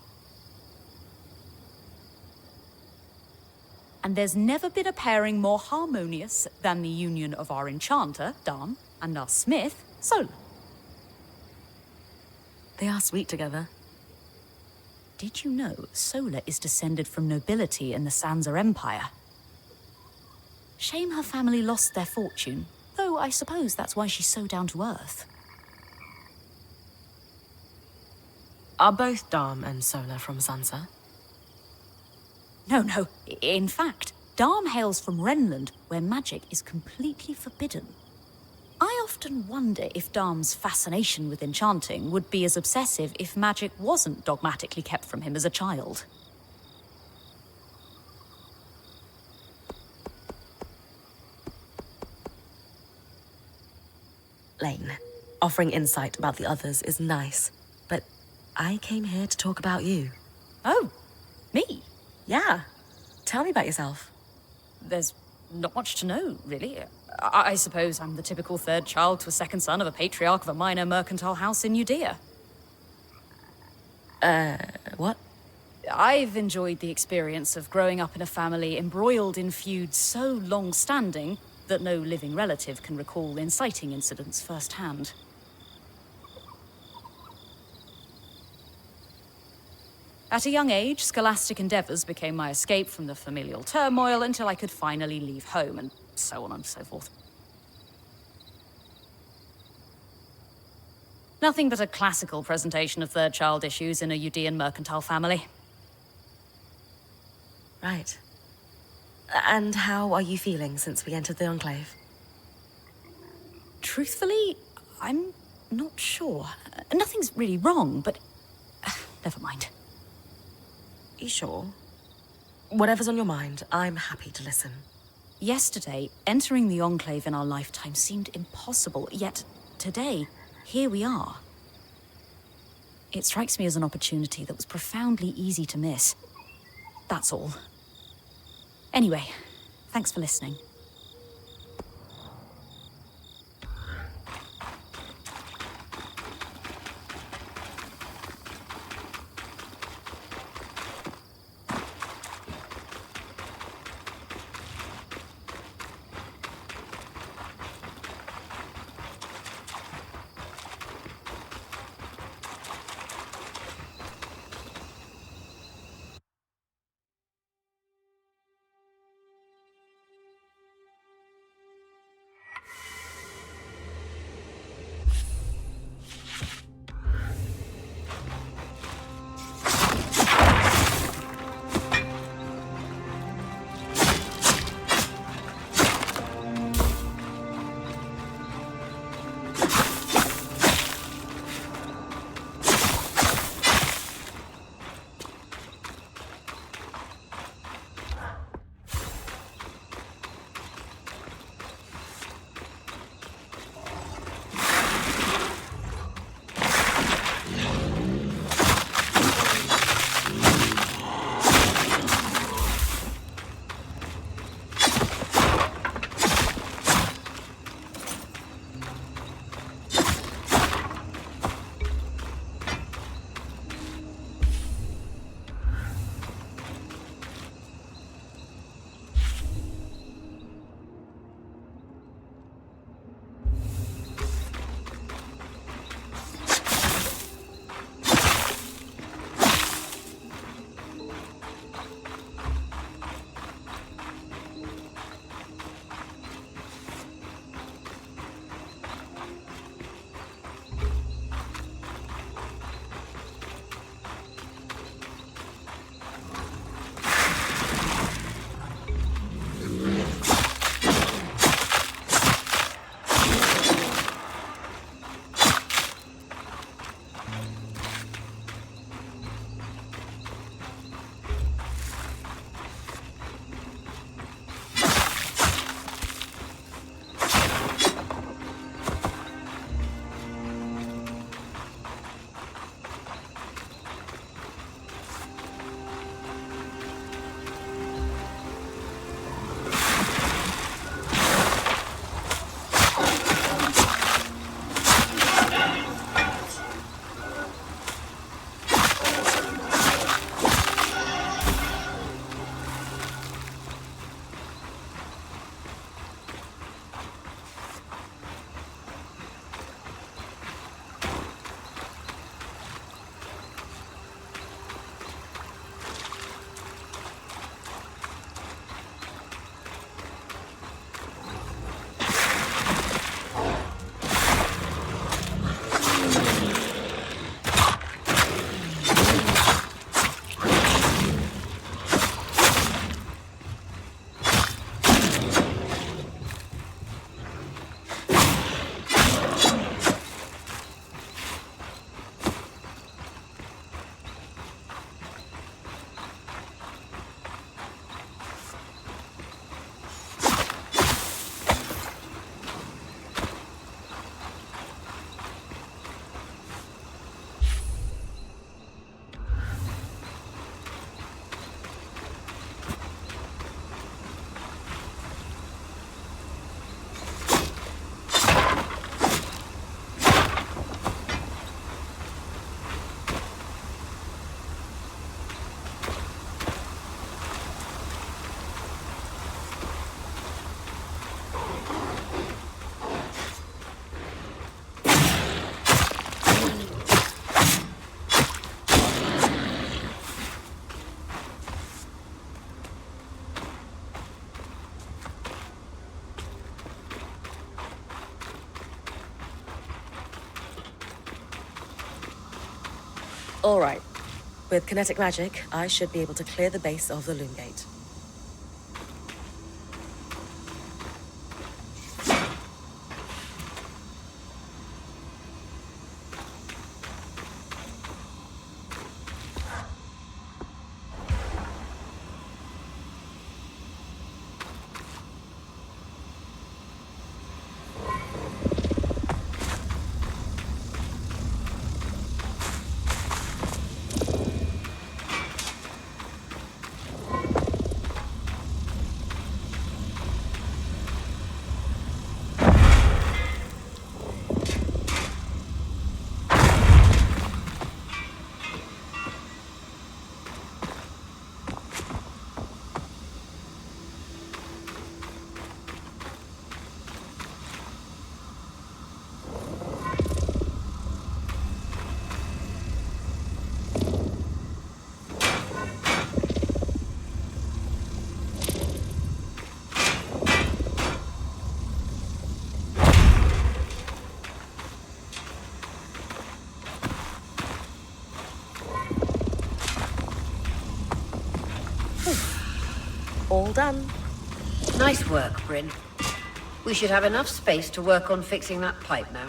And there's never been a pairing more harmonious than the union of our enchanter, Dam, and our smith, Sola. They are sweet together. Did you know Sola is descended from nobility in the Sansa Empire? Shame her family lost their fortune, though I suppose that's why she's so down to earth. Are both Dam and Sola from Sansa? No. In fact, Dam hails from Renland, where magic is completely forbidden. I often wonder if Dam's fascination with enchanting would be as obsessive if magic wasn't dogmatically kept from him as a child. Lane, offering insight about the others is nice, but I came here to talk about you. Oh, me? Yeah. Tell me about yourself. There's not much to know, really. I suppose I'm the typical third child to a second son of a patriarch of a minor mercantile house in Judea. What? I've enjoyed the experience of growing up in a family embroiled in feuds so long-standing that no living relative can recall inciting incidents firsthand. At a young age, scholastic endeavors became my escape from the familial turmoil until I could finally leave home, and so on and so forth. Nothing but a classical presentation of third child issues in a Judean mercantile family. Right. And how are you feeling since we entered the Enclave? Truthfully, I'm not sure. Nothing's really wrong, but never mind. You sure? Whatever's on your mind, I'm happy to listen. Yesterday, entering the Enclave in our lifetime seemed impossible, yet today, here we are. It strikes me as an opportunity that was profoundly easy to miss. That's all. Anyway, thanks for listening. All right. With kinetic magic, I should be able to clear the base of the loom gate. All done. Nice work, Bryn. We should have enough space to work on fixing that pipe now.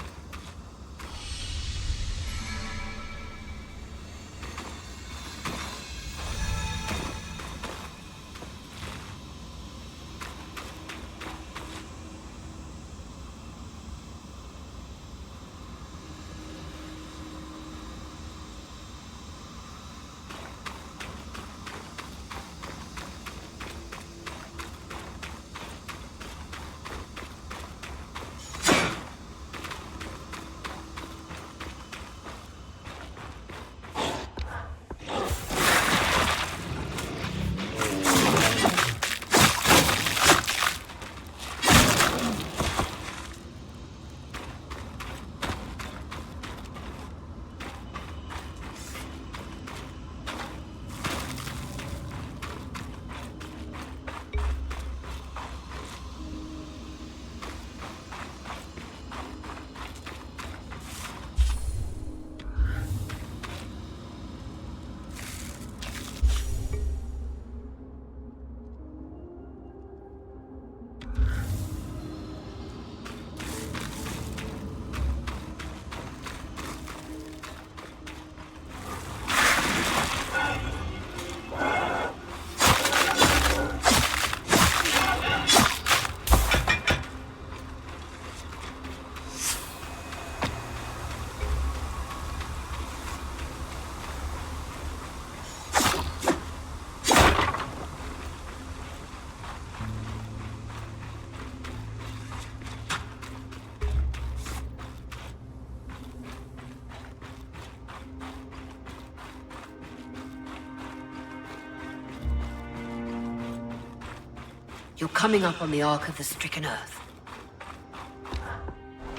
You're coming up on the Ark of the Stricken Earth.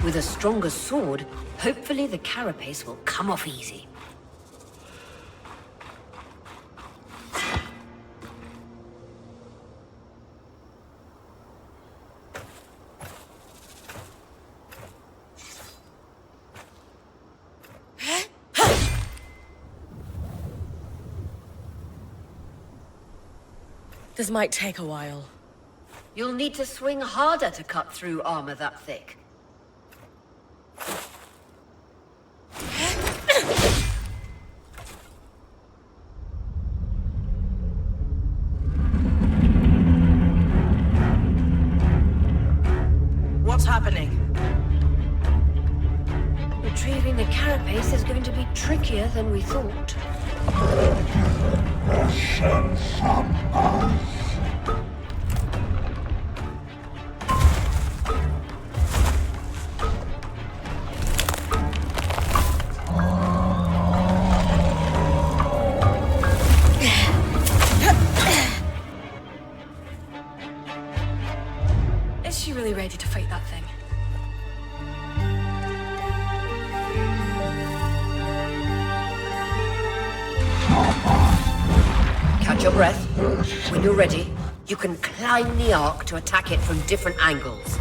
With a stronger sword, hopefully the carapace will come off easy. This might take a while. You'll need to swing harder to cut through armor that thick. What's happening? Retrieving the carapace is going to be trickier than we thought. Is she really ready to fight that thing? Catch your breath. When you're ready, you can climb the Ark to attack it from different angles.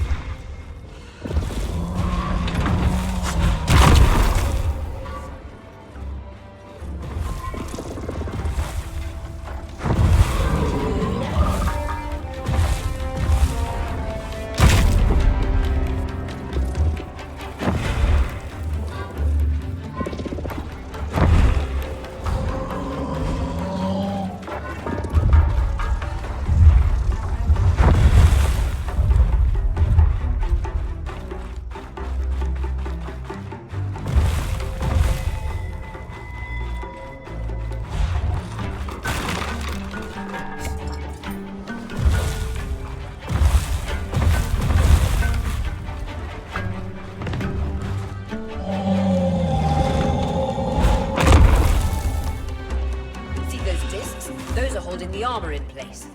Those are holding the armor in place.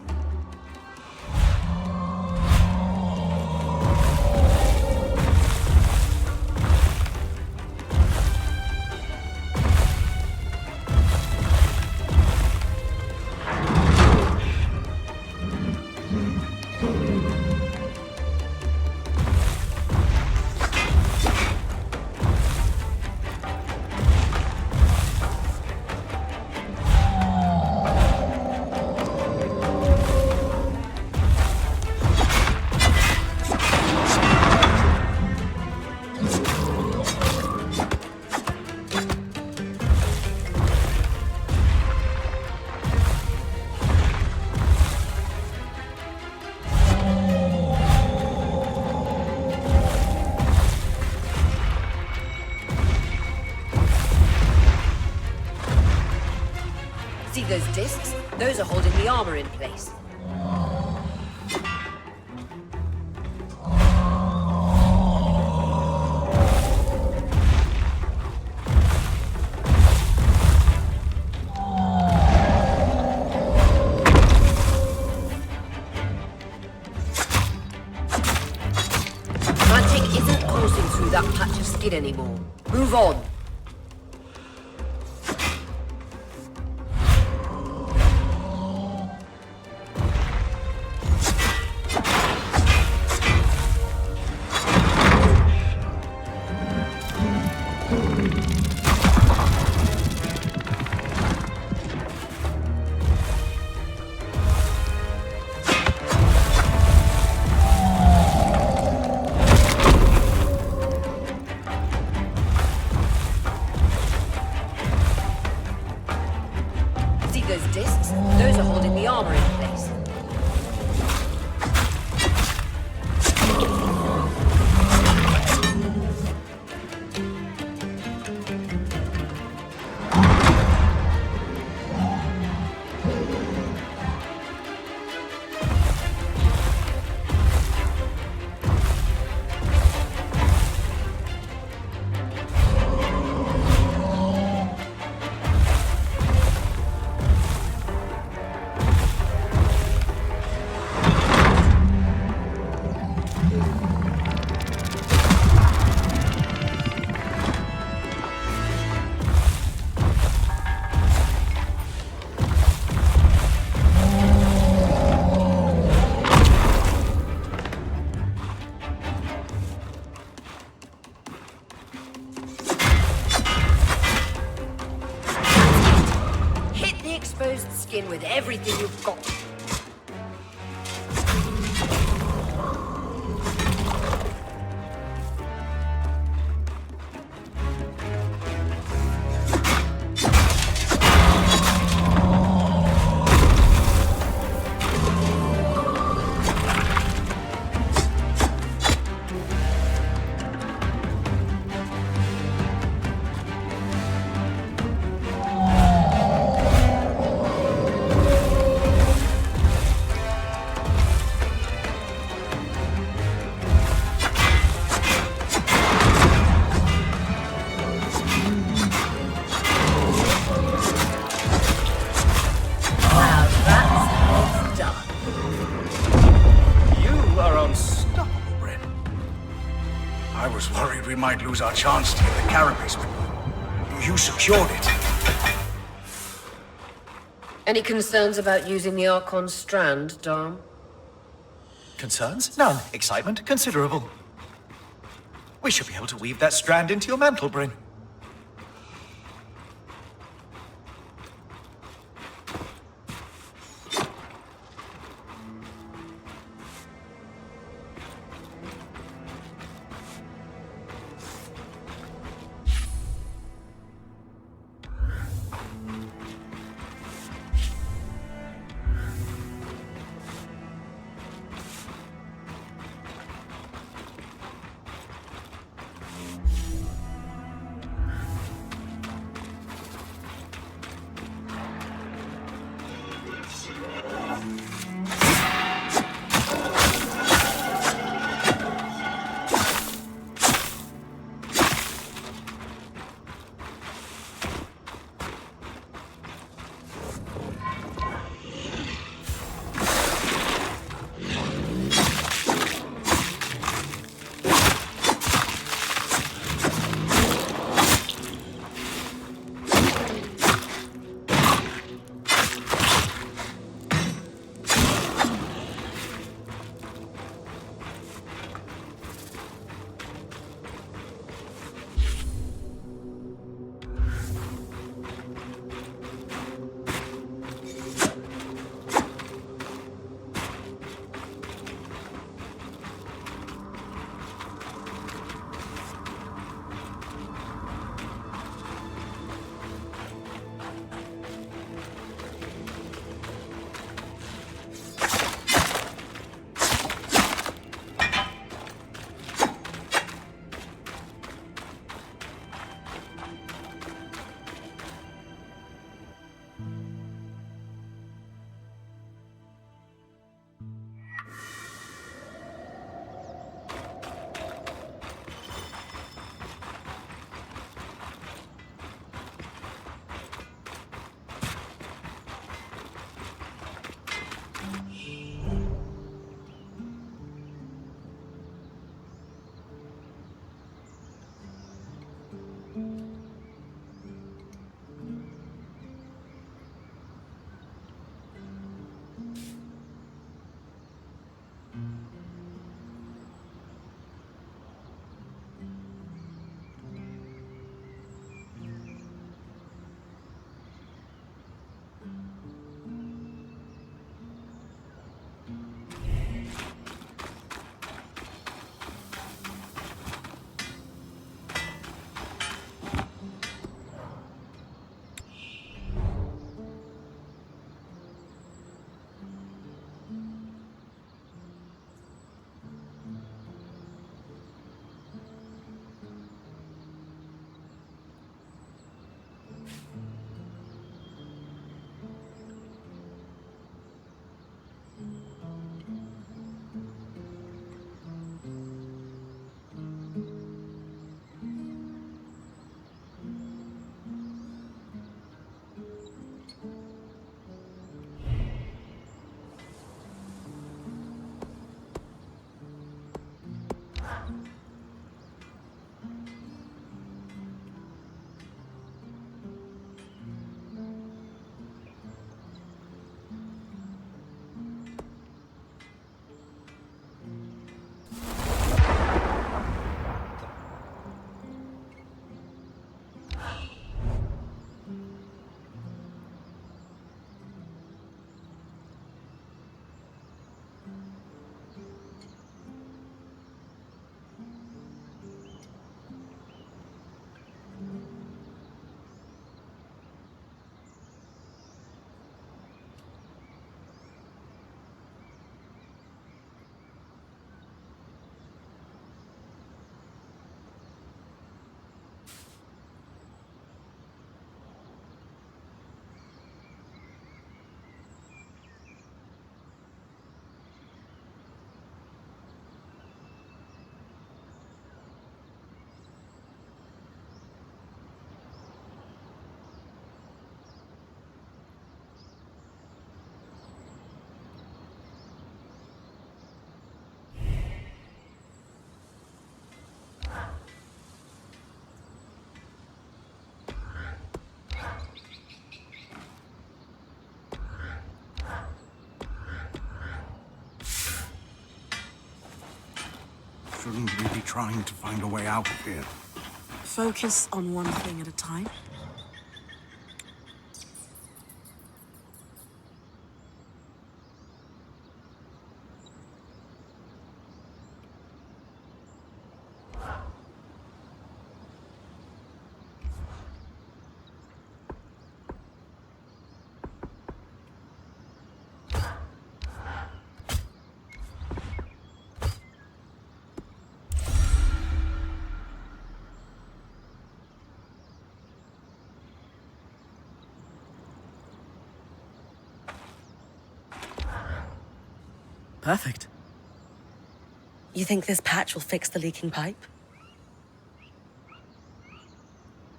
See those discs? Those are holding the armor in place. Magic isn't coursing through that patch of skin anymore. Move on. Those discs, those are holding the armor in place. Exposed skin with everything you've got. I was worried we might lose our chance to get the carapace, but you secured it. Any concerns about using the Archon's strand, Dom? Concerns? None. Excitement? Considerable. We should be able to weave that strand into your mantle, Bryn. Shouldn't we be trying to find a way out of here? Focus on one thing at a time. Perfect. You think this patch will fix the leaking pipe?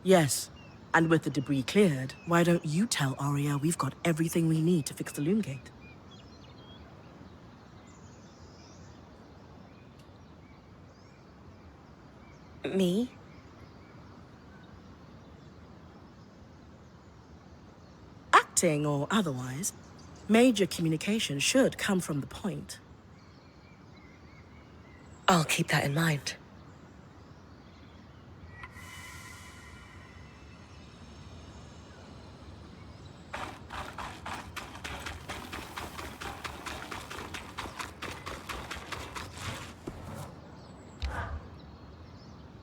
Yes. And with the debris cleared, why don't you tell Arya we've got everything we need to fix the loom gate? Me? Acting or otherwise, major communication should come from the point. I'll keep that in mind.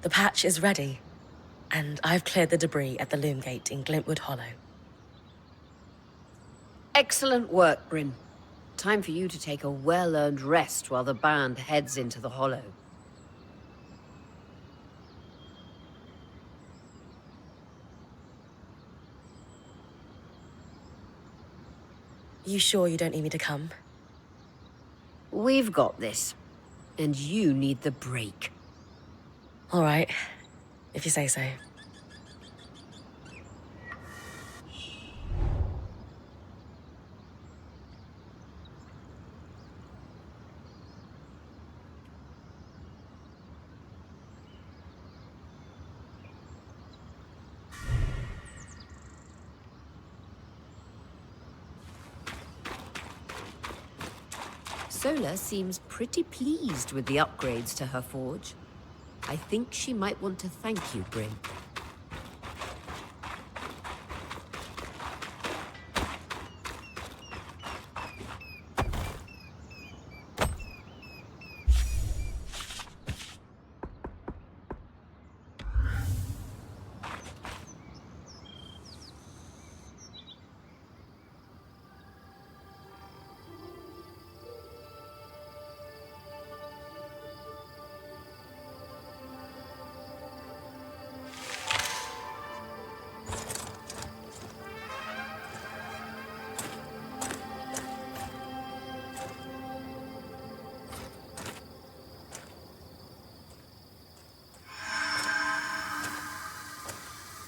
The patch is ready, and I've cleared the debris at the loom gate in Glintwood Hollow. Excellent work, Bryn. Time for you to take a well-earned rest while the band heads into the Hollow. You sure you don't need me to come? We've got this, and you need the break. All right, if you say so. Sola seems pretty pleased with the upgrades to her forge. I think she might want to thank you, Bryn.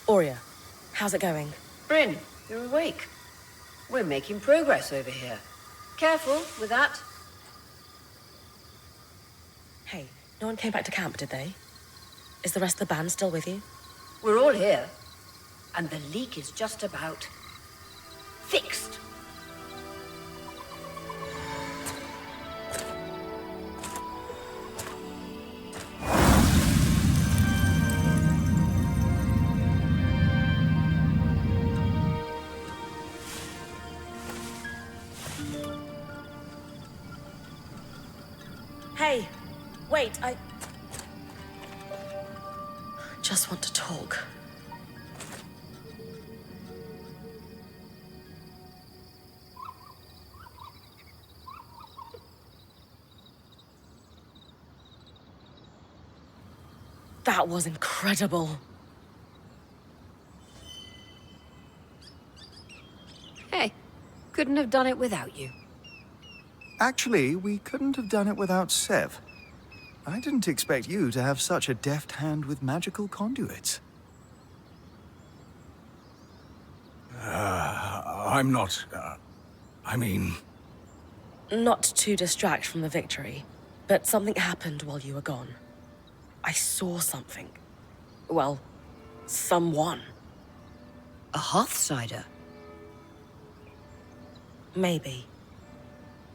Aurea, how's it going? Bryn, you're awake. We're making progress over here. Careful with that. Hey, no one came back to camp, did they? Is the rest of the band still with you? We're all here, and the leak is just about fixed. Hey, wait, I just want to talk. That was incredible. Hey, couldn't have done it without you. Actually, we couldn't have done it without Sev. I didn't expect you to have such a deft hand with magical conduits. I'm not... I mean... Not to distract from the victory, but something happened while you were gone. I saw something. Well, someone. A Hearthsider? Maybe.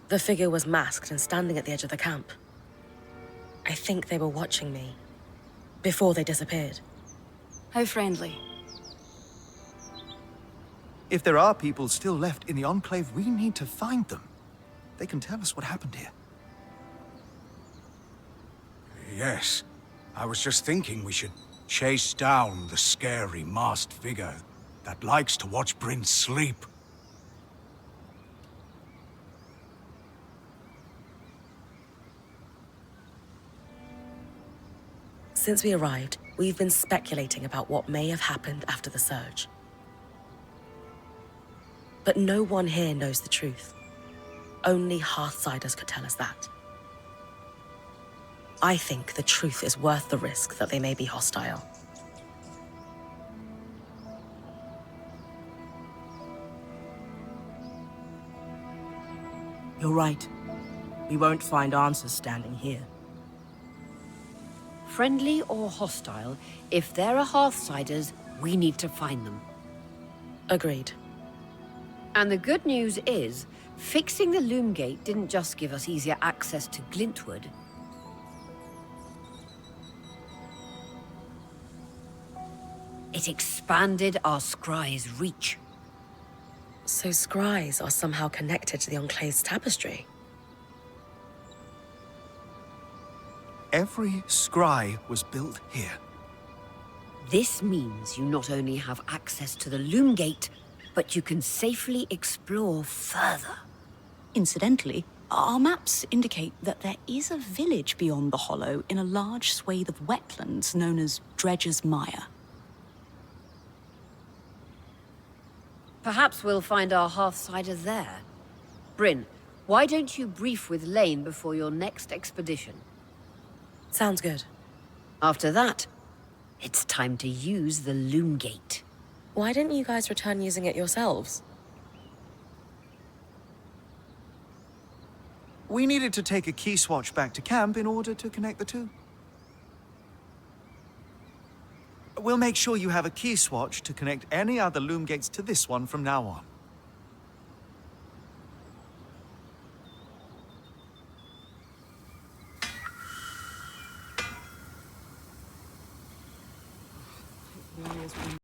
The figure was masked and standing at the edge of the camp. I think they were watching me. Before they disappeared. How friendly. If there are people still left in the Enclave, we need to find them. They can tell us what happened here. Yes. I was just thinking we should chase down the scary masked figure that likes to watch Bryn sleep. Since we arrived, we've been speculating about what may have happened after the surge. But no one here knows the truth. Only Hearthsiders could tell us that. I think the truth is worth the risk that they may be hostile. You're right. We won't find answers standing here. Friendly or hostile, if there are Hearthsiders, we need to find them. Agreed. And the good news is, fixing the Loom Gate didn't just give us easier access to Glintwood. It expanded our scry's reach. So scries are somehow connected to the Enclave's tapestry. Every scry was built here. This means you not only have access to the Loom Gate, but you can safely explore further. Incidentally, our maps indicate that there is a village beyond the Hollow in a large swathe of wetlands known as Dredger's Mire. Perhaps we'll find our Hearthsider there. Bryn, why don't you brief with Lane before your next expedition? Sounds good. After that, it's time to use the Loom Gate. Why didn't you guys return using it yourselves? We needed to take a key swatch back to camp in order to connect the two. We'll make sure you have a key swatch to connect any other loom gates to this one from now on.